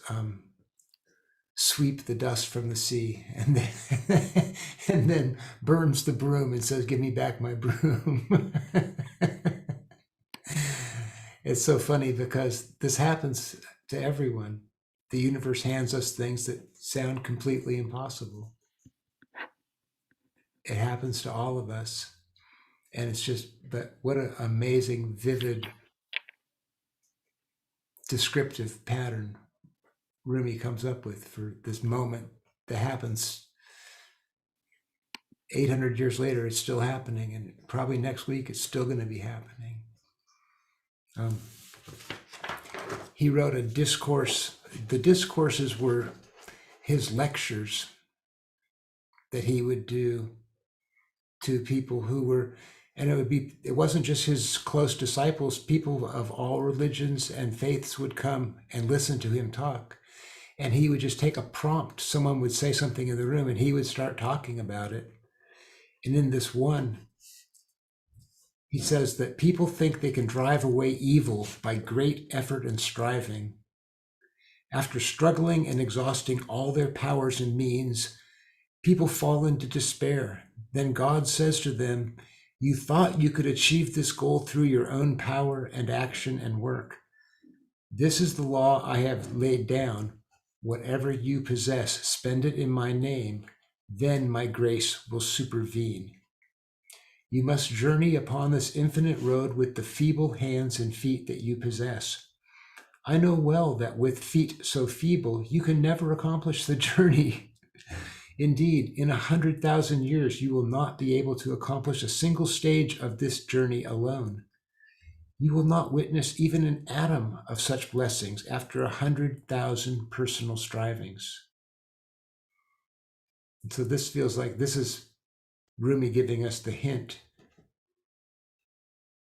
[SPEAKER 3] sweep the dust from the sea, and then, and then burns the broom and says, give me back my broom. It's so funny because this happens to everyone. The universe hands us things that sound completely impossible. It happens to all of us. And it's just, but what an amazing, vivid, descriptive pattern Rumi comes up with for this moment that happens 800 years later. It's still happening, and probably next week it's still going to be happening. He wrote a discourse. The discourses were his lectures that he would do to people who were, and it wasn't just his close disciples, people of all religions and faiths would come and listen to him talk. And he would just take a prompt. Someone would say something in the room and he would start talking about it. And in this one, he says that people think they can drive away evil by great effort and striving. After struggling and exhausting all their powers and means, people fall into despair. Then God says to them, you thought you could achieve this goal through your own power and action and work. This is the law I have laid down. Whatever you possess, spend it in my name. Then my grace will supervene. You must journey upon this infinite road with the feeble hands and feet that you possess. I know well that with feet so feeble, you can never accomplish the journey. Indeed, in 100,000 years, you will not be able to accomplish a single stage of this journey alone. You will not witness even an atom of such blessings after 100,000 personal strivings. And so this feels like this is Rumi giving us the hint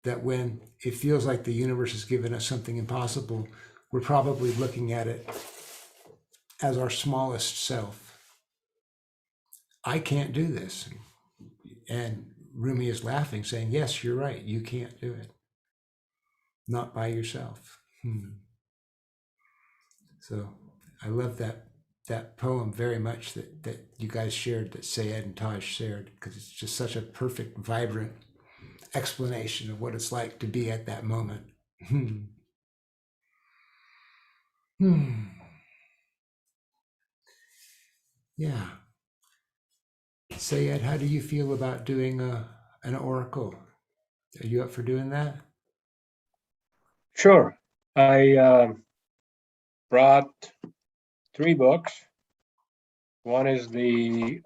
[SPEAKER 3] that when it feels like the universe has given us something impossible, we're probably looking at it as our smallest self. I can't do this. And Rumi is laughing, saying, yes, you're right. You can't do it. Not by yourself. So I love that poem very much that you guys shared, that Sayed and Taj shared, because it's just such a perfect, vibrant explanation of what it's like to be at that moment. Yeah. Sayed, how do you feel about doing an oracle? Are you up for doing that?
[SPEAKER 6] Sure. I brought 3 books. One is the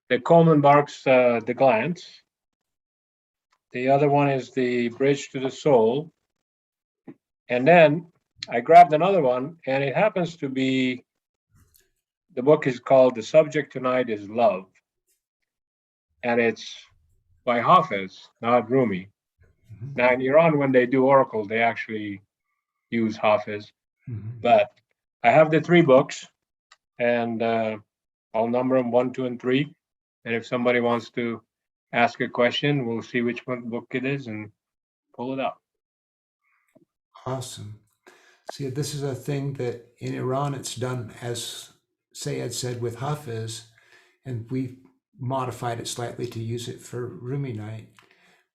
[SPEAKER 6] the Coleman Barks The Glance. The other one is the Bridge to the Soul. And then I grabbed another one, and it happens to be, the book is called The Subject Tonight is Love. And it's by Hafiz, not Rumi. Now in Iran, when they do Oracle, they actually use Hafiz. But I have the 3 books, and I'll number them 1, 2, and 3. And if somebody wants to ask a question. We'll see which book it is and pull it out.
[SPEAKER 3] Awesome. See, this is a thing that in Iran it's done, as Sayed said, with Hafiz, and we modified it slightly to use it for Rumi night.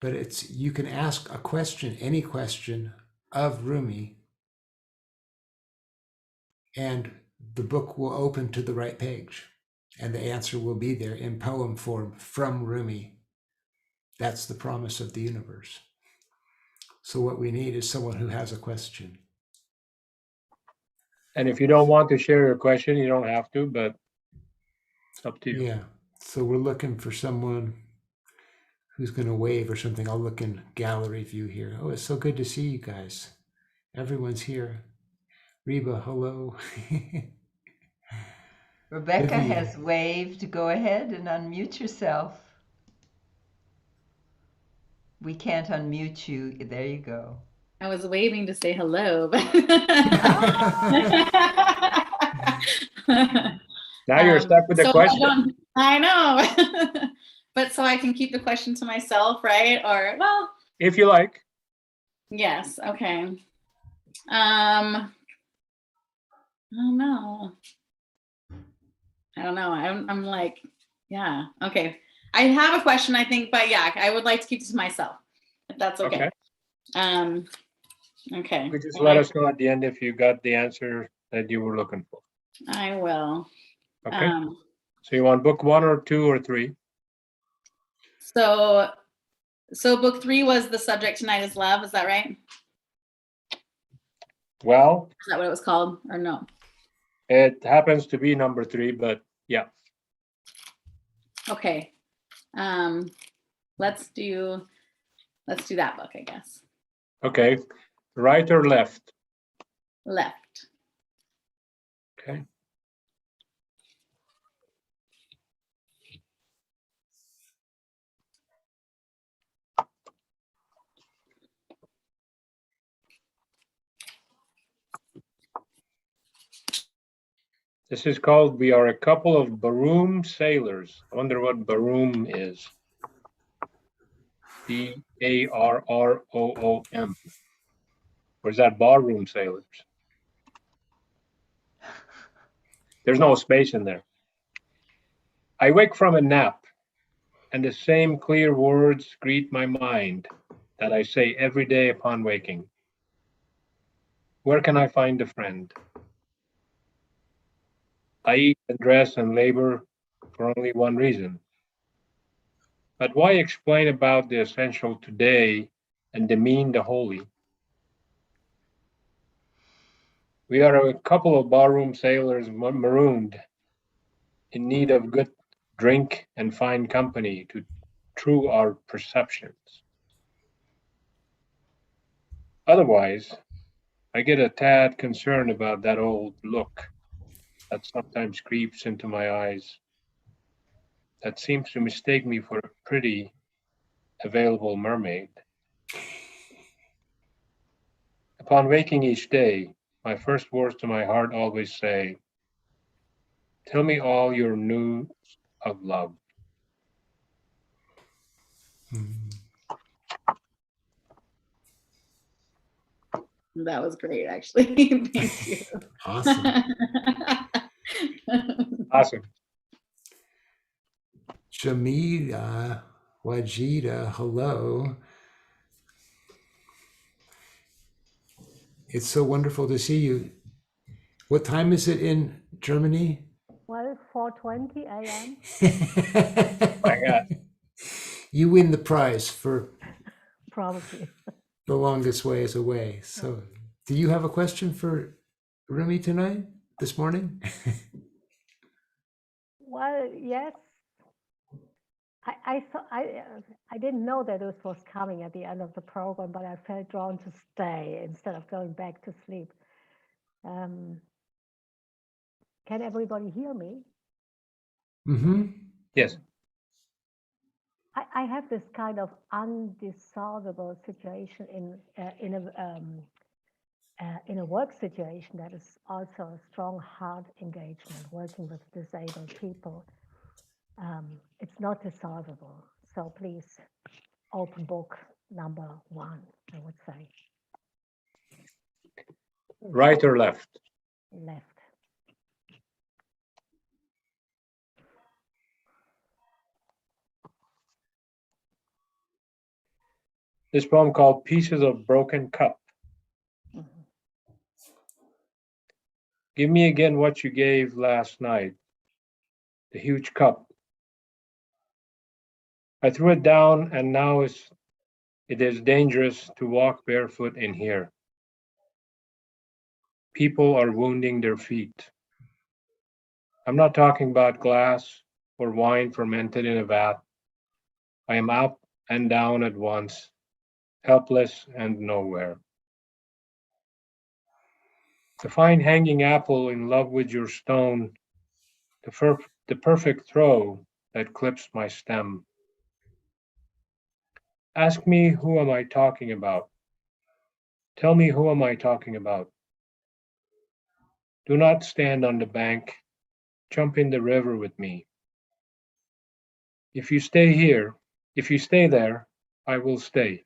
[SPEAKER 3] But it's, you can ask a question, any question of Rumi, and the book will open to the right page, and the answer will be there in poem form from Rumi. That's the promise of the universe. So what we need is someone who has a question.
[SPEAKER 6] And if you don't want to share your question, you don't have to, but it's up to you.
[SPEAKER 3] Yeah. So we're looking for someone who's going to wave or something. I'll look in gallery view here. Oh, it's so good to see you guys. Everyone's here. Reba, hello.
[SPEAKER 2] Rebecca
[SPEAKER 3] Vivian.
[SPEAKER 2] has waved. Go ahead and unmute yourself. We can't unmute you. There you go.
[SPEAKER 12] I was waving to say hello, but
[SPEAKER 6] Now you're stuck with the
[SPEAKER 12] so
[SPEAKER 6] question.
[SPEAKER 12] I know, but so I can keep the question to myself, right? Or well,
[SPEAKER 6] If you like.
[SPEAKER 12] yes, okay. I don't know. I'm like, yeah, okay. I have a question, I think, but yeah, I would like to keep it to myself, if that's okay. Okay.
[SPEAKER 6] You just let us know at the end if you got the answer that you were looking for.
[SPEAKER 12] I will.
[SPEAKER 6] Okay. So you want book 1 or 2 or 3?
[SPEAKER 12] So book 3 was The Subject Tonight is Love, is that right?
[SPEAKER 6] Well,
[SPEAKER 12] Is that what it was called, or no?
[SPEAKER 6] it happens to be number 3, but yeah.
[SPEAKER 12] Okay. Let's do that book, I guess.
[SPEAKER 6] Okay. Right or left?
[SPEAKER 12] Left.
[SPEAKER 6] Okay. This is called We Are a Couple of Baroom Sailors. I wonder what baroom is. B-A-R-R-O-O-M. Or is that barroom sailors? There's no space in there. I wake from a nap, and the same clear words greet my mind that I say every day upon waking. Where can I find a friend? I eat and dress and labor for only one reason. But why explain about the essential today and demean the holy? We are a couple of barroom sailors marooned, in need of good drink and fine company to true our perceptions. Otherwise, I get a tad concerned about that old look that sometimes creeps into my eyes, that seems to mistake me for a pretty, available mermaid. Upon waking each day, my first words to my heart always say, tell me all your news of love.
[SPEAKER 12] That was great, actually. Thank you.
[SPEAKER 3] Awesome.
[SPEAKER 6] Awesome.
[SPEAKER 3] Jamila, Wajida, hello. It's so wonderful to see you. What time is it in Germany?
[SPEAKER 13] Well, it's 4:20 a.m.
[SPEAKER 6] My God.
[SPEAKER 3] You win the prize for
[SPEAKER 13] Probably.
[SPEAKER 3] the longest way is away. So, do you have a question for Rumi tonight, this morning?
[SPEAKER 13] Well, yes. I didn't know that this was coming at the end of the program, but I felt drawn to stay instead of going back to sleep. Can everybody hear me?
[SPEAKER 3] Mm-hmm.
[SPEAKER 6] Yes.
[SPEAKER 13] I have this kind of undissolvable situation in a work situation that is also a strong heart engagement, working with disabled people. It's not dissolvable. So please, open book number 1, I would say,
[SPEAKER 6] Right or left?
[SPEAKER 13] left.
[SPEAKER 6] This poem called Pieces of Broken Cup.
[SPEAKER 13] Mhm.
[SPEAKER 6] Give me again what you gave last night, the huge cup. I threw it down and now it is dangerous to walk barefoot in here. People are wounding their feet. I'm not talking about glass or wine fermented in a vat. I am up and down at once, helpless and nowhere. The fine hanging apple in love with your stone, the perfect throw that clips my stem. Ask me who am I talking about? Tell me who am I talking about? Do not stand on the bank, jump in the river with me. If you stay here, if you stay there, I will stay.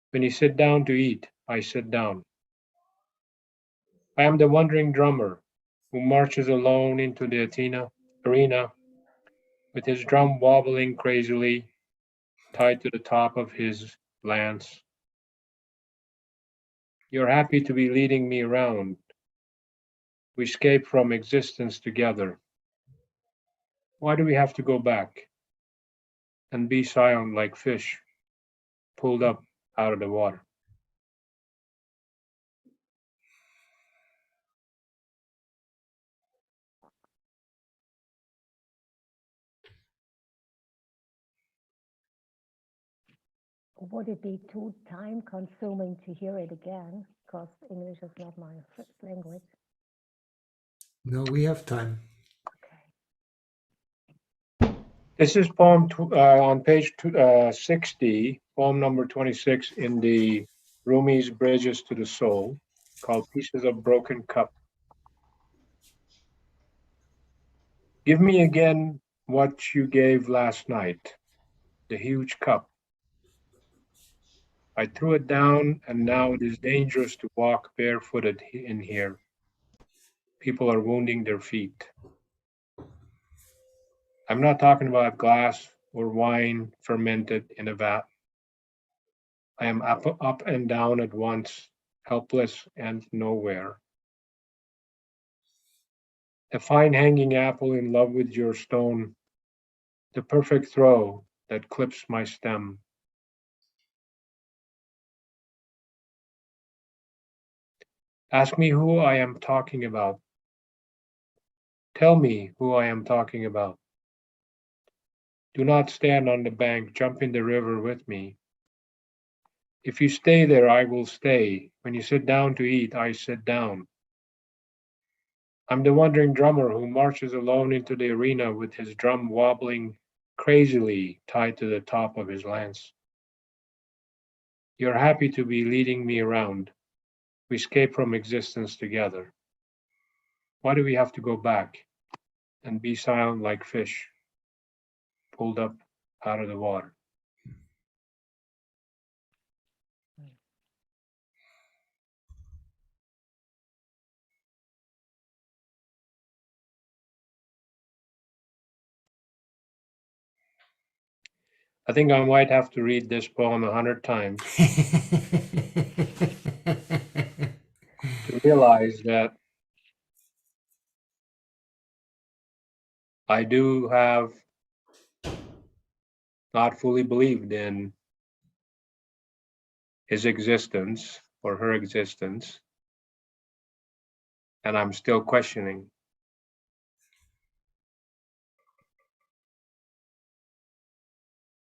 [SPEAKER 6] When you sit down to eat, I sit down. I am the wandering drummer who marches alone into the arena with his drum wobbling crazily, tied to the top of his lance. You're happy to be leading me around. We escape from existence together. Why do we have to go back and be silent like fish pulled up out of the water?
[SPEAKER 13] Would it be too time consuming to hear it again? Because English is not my first language.
[SPEAKER 3] No, we have time.
[SPEAKER 13] Okay.
[SPEAKER 6] This is poem on page 60, poem number 26 in the Rumi's Bridges to the Soul, called Pieces of Broken Cup. Give me again what you gave last night, the huge cup. I threw it down and now it is dangerous to walk barefooted in here. People are wounding their feet. I'm not talking about glass or wine fermented in a vat. I am up and down at once, helpless and nowhere. A fine hanging apple in love with your stone, the perfect throw that clips my stem. Ask me who I am talking about. Tell me who I am talking about. Do not stand on the bank, jump in the river with me. If you stay there, I will stay. When you sit down to eat, I sit down. I'm the wandering drummer who marches alone into the arena with his drum wobbling crazily tied to the top of his lance. You're happy to be leading me around. We escape from existence together. Why do we have to go back and be silent like fish pulled up out of the water? I think I might have to read this poem 100 times to realize that I do have not fully believed in his existence or her existence, and I'm still questioning.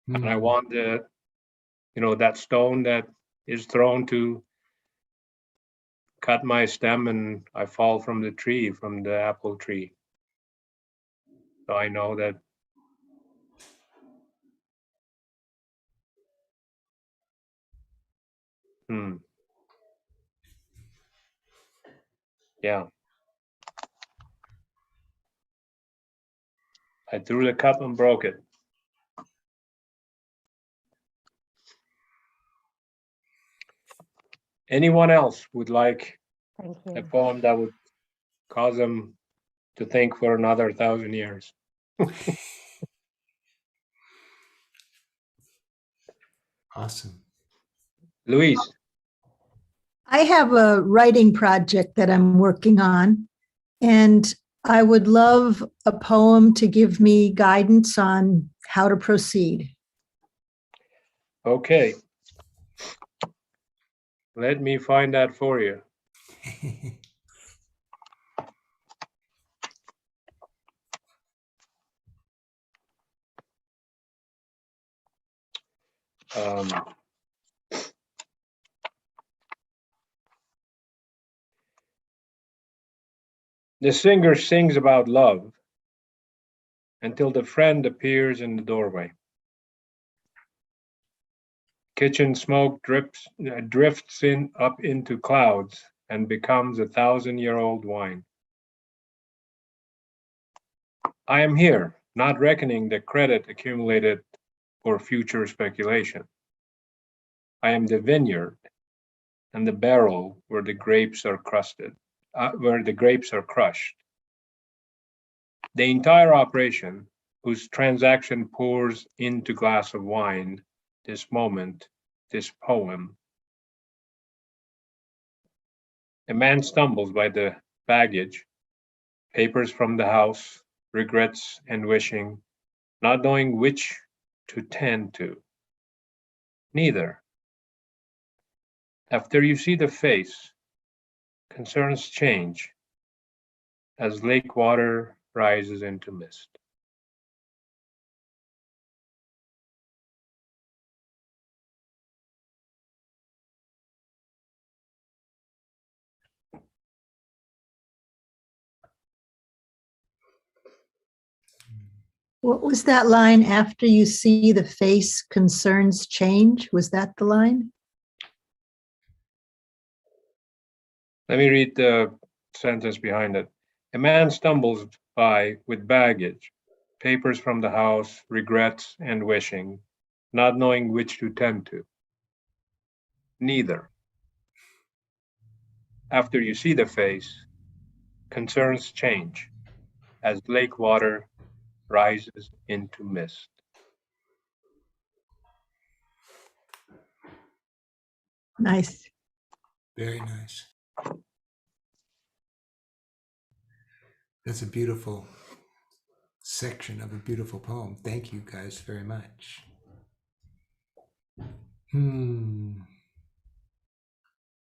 [SPEAKER 6] And I want that stone that is thrown to cut my stem and I fall from the tree, from the apple tree. So I know that yeah. I threw the cup and broke it. Anyone else would like
[SPEAKER 13] Thank
[SPEAKER 6] a
[SPEAKER 13] you.
[SPEAKER 6] poem that would cause them to think for another 1,000 years?
[SPEAKER 3] Awesome.
[SPEAKER 6] Luis.
[SPEAKER 14] I have a writing project that I'm working on, and I would love a poem to give me guidance on how to proceed.
[SPEAKER 6] Okay. Let me find that for you. The singer sings about love until the friend appears in the doorway. Kitchen smoke drifts up into clouds and becomes 1,000-year-old wine. I am here, not reckoning the credit accumulated for future speculation. I am the vineyard and the barrel where the grapes are crushed. The entire operation, whose transaction pours into glass of wine, this moment, this poem. A man stumbles by the baggage, papers from the house, regrets and wishing, not knowing which to tend to. Neither. After you see the face, concerns change as lake water rises into mist.
[SPEAKER 14] What was that line? After you see the face, concerns change? Was that the line?
[SPEAKER 6] Let me read the sentence behind it. A man stumbles by with baggage, papers from the house, regrets and wishing, not knowing which to tend to. Neither. After you see the face, concerns change as lake water rises into mist.
[SPEAKER 14] Nice.
[SPEAKER 3] Very nice. That's a beautiful section of a beautiful poem. Thank you guys very much.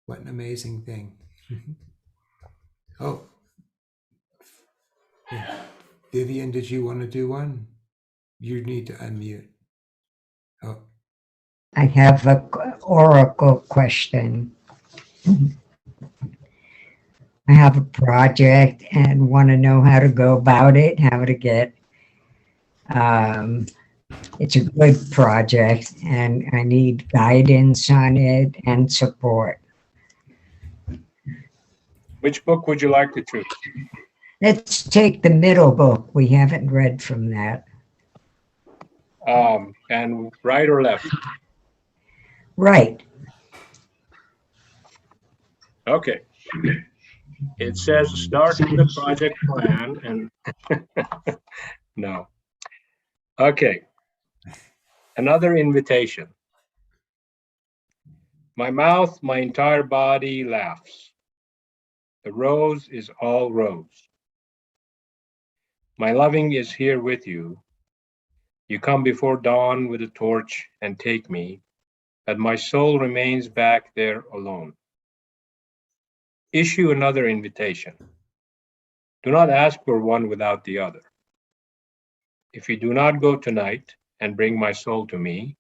[SPEAKER 3] What an amazing thing. Oh, Vivian, did you want to do one? You need to unmute. Oh,
[SPEAKER 15] I have a oracle question. I have a project and want to know how to go about it, how to get, it's a good project and I need guidance on it and support.
[SPEAKER 6] Which book would you like to choose?
[SPEAKER 15] Let's take the middle book. We haven't read from that.
[SPEAKER 6] And right or left?
[SPEAKER 15] Right.
[SPEAKER 6] Okay. It says start with the project plan and no. Okay. Another invitation. My mouth, my entire body laughs. The rose is all rose. My loving is here with you. You come before dawn with a torch and take me, but my soul remains back there alone. Issue another invitation. Do not ask for one without the other. If you do not go tonight and bring my soul to me,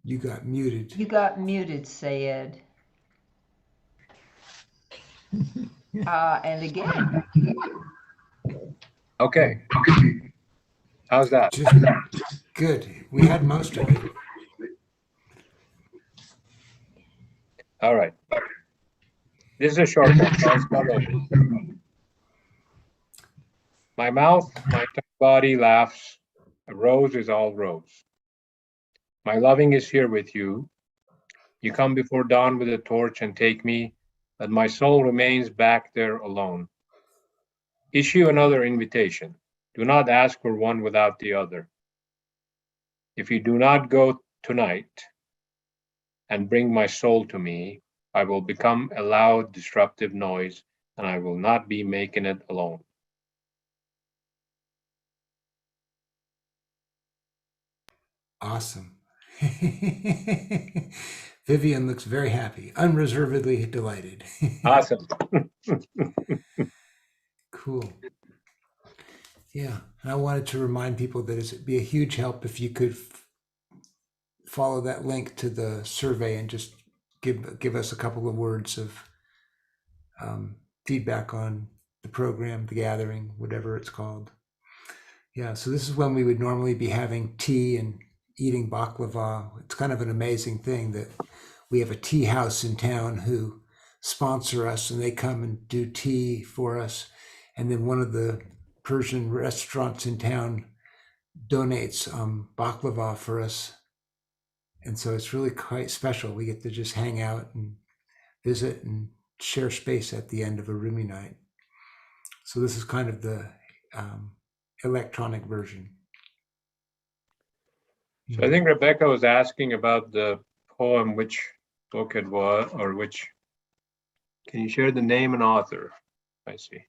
[SPEAKER 3] you got muted.
[SPEAKER 2] You got muted, Sayed. And again.
[SPEAKER 6] okay. How's that?
[SPEAKER 3] Just good. We had most of it.
[SPEAKER 6] All right. This is a short one, so I'll start over. My mouth, my body laughs. A rose is all rose. My loving is here with you. You come before dawn with a torch and take me, but my soul remains back there alone. Issue another invitation. Do not ask for one without the other. If you do not go tonight and bring my soul to me, I will become a loud, disruptive noise, and I will not be making it alone.
[SPEAKER 3] Awesome. Vivian looks very happy, unreservedly delighted.
[SPEAKER 6] Awesome.
[SPEAKER 3] Cool. Yeah, and I wanted to remind people that it'd be a huge help if you could follow that link to the survey and just give us a couple of words of feedback on the program, the gathering, whatever it's called. Yeah, so this is when we would normally be having tea and eating baklava. It's kind of an amazing thing that we have a tea house in town who sponsor us, and they come and do tea for us. And then one of the Persian restaurants in town donates baklava for us. And so it's really quite special. We get to just hang out and visit and share space at the end of a Rumi night. So this is kind of the electronic version.
[SPEAKER 6] So I think Rebecca was asking about the poem, which book it was, or which. Can you share the name and author? I see.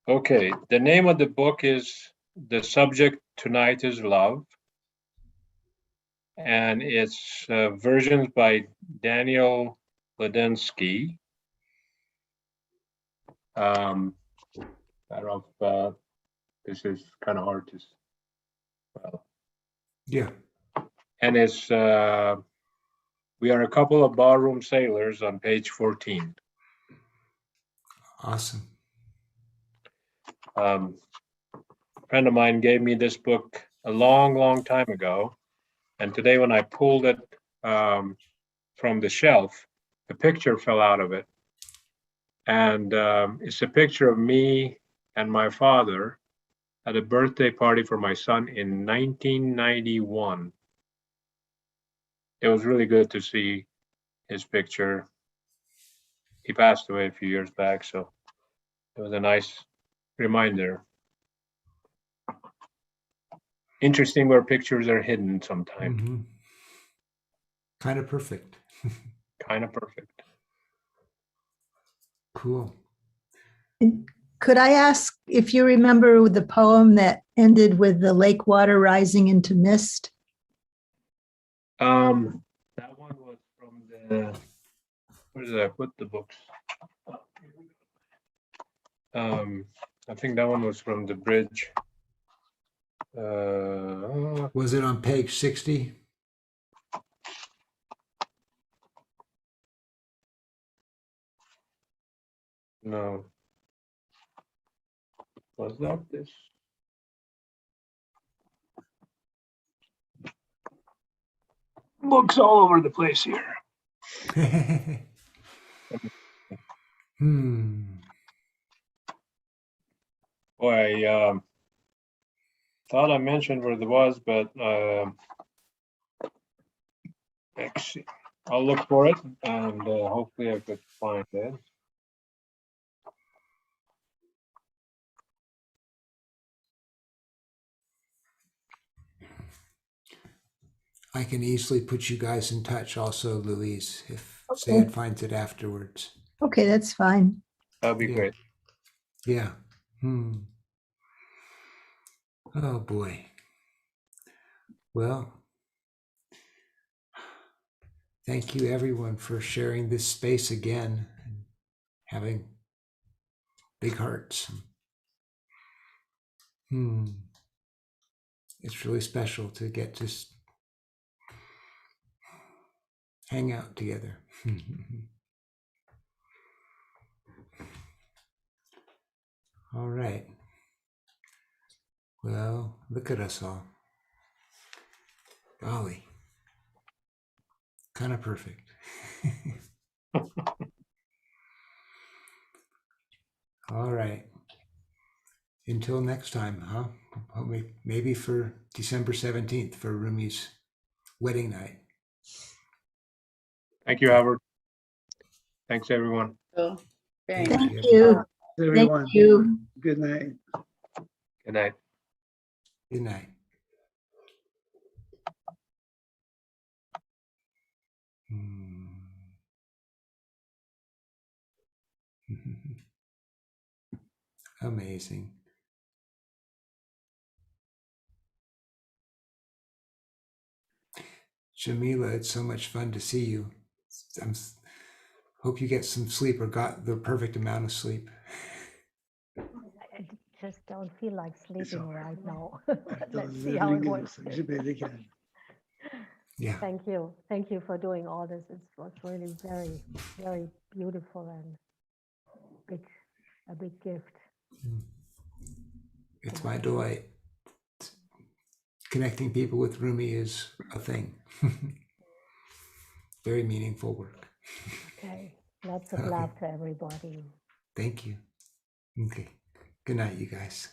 [SPEAKER 6] Okay, the name of the book is The Subject Tonight is Love. And it's versions by Daniel Ledensky. I don't know if this is kind of hard to, well.
[SPEAKER 3] Yeah.
[SPEAKER 6] And it's, we are a couple of barroom sailors on page 14.
[SPEAKER 3] Awesome.
[SPEAKER 6] A friend of mine gave me this book a long time ago. And today when I pulled it from the shelf, a picture fell out of it. And it's a picture of me and my father at a birthday party for my son in 1991. It was really good to see his picture. He passed away a few years back, so it was a nice reminder. Interesting where pictures are hidden sometimes.
[SPEAKER 3] Mm-hmm. Kind of perfect.
[SPEAKER 6] Kind of perfect.
[SPEAKER 3] Cool.
[SPEAKER 14] And could I ask if you remember the poem that ended with the lake water rising into mist?
[SPEAKER 6] That one was from the, where did I put the books? I think that one was from the bridge.
[SPEAKER 3] Was it on page 60?
[SPEAKER 6] No. Was that this? Books all over the place here. Boy, I thought I mentioned where it was, but let's see. I'll look for it, and hopefully I could find it.
[SPEAKER 3] I can easily put you guys in touch also, Louise, if
[SPEAKER 14] Okay.
[SPEAKER 3] Zad finds it afterwards.
[SPEAKER 14] Okay, that's fine.
[SPEAKER 6] That'd be great.
[SPEAKER 3] Yeah. Oh boy. Well, thank you everyone for sharing this space again and having big hearts. It's really special to get to hang out together. All right. Well, look at us all. Golly. Kind of perfect. All right. until next time, huh? Maybe for December 17th for Rumi's wedding night.
[SPEAKER 6] Thank you, Albert. Thanks, everyone.
[SPEAKER 12] So, very
[SPEAKER 3] Thank
[SPEAKER 12] much.
[SPEAKER 3] you.
[SPEAKER 14] Thank you.
[SPEAKER 9] Everyone,
[SPEAKER 14] Thank you.
[SPEAKER 9] good night.
[SPEAKER 6] Good night.
[SPEAKER 3] Good night. Amazing. Jamila, it's so much fun to see you. Hope you get some sleep or got the perfect amount of sleep.
[SPEAKER 13] I just don't feel like sleeping right now.
[SPEAKER 9] Don't
[SPEAKER 13] Let's see how it
[SPEAKER 9] really
[SPEAKER 13] works.
[SPEAKER 3] Yeah.
[SPEAKER 13] Thank you. Thank you for doing all this. It was really very, very beautiful and a big gift.
[SPEAKER 3] It's my delight. Connecting people with Rumi is a thing. Very meaningful work.
[SPEAKER 13] Okay. Lots of
[SPEAKER 3] Okay.
[SPEAKER 13] love to everybody.
[SPEAKER 3] Thank you. Okay. Good night, you guys.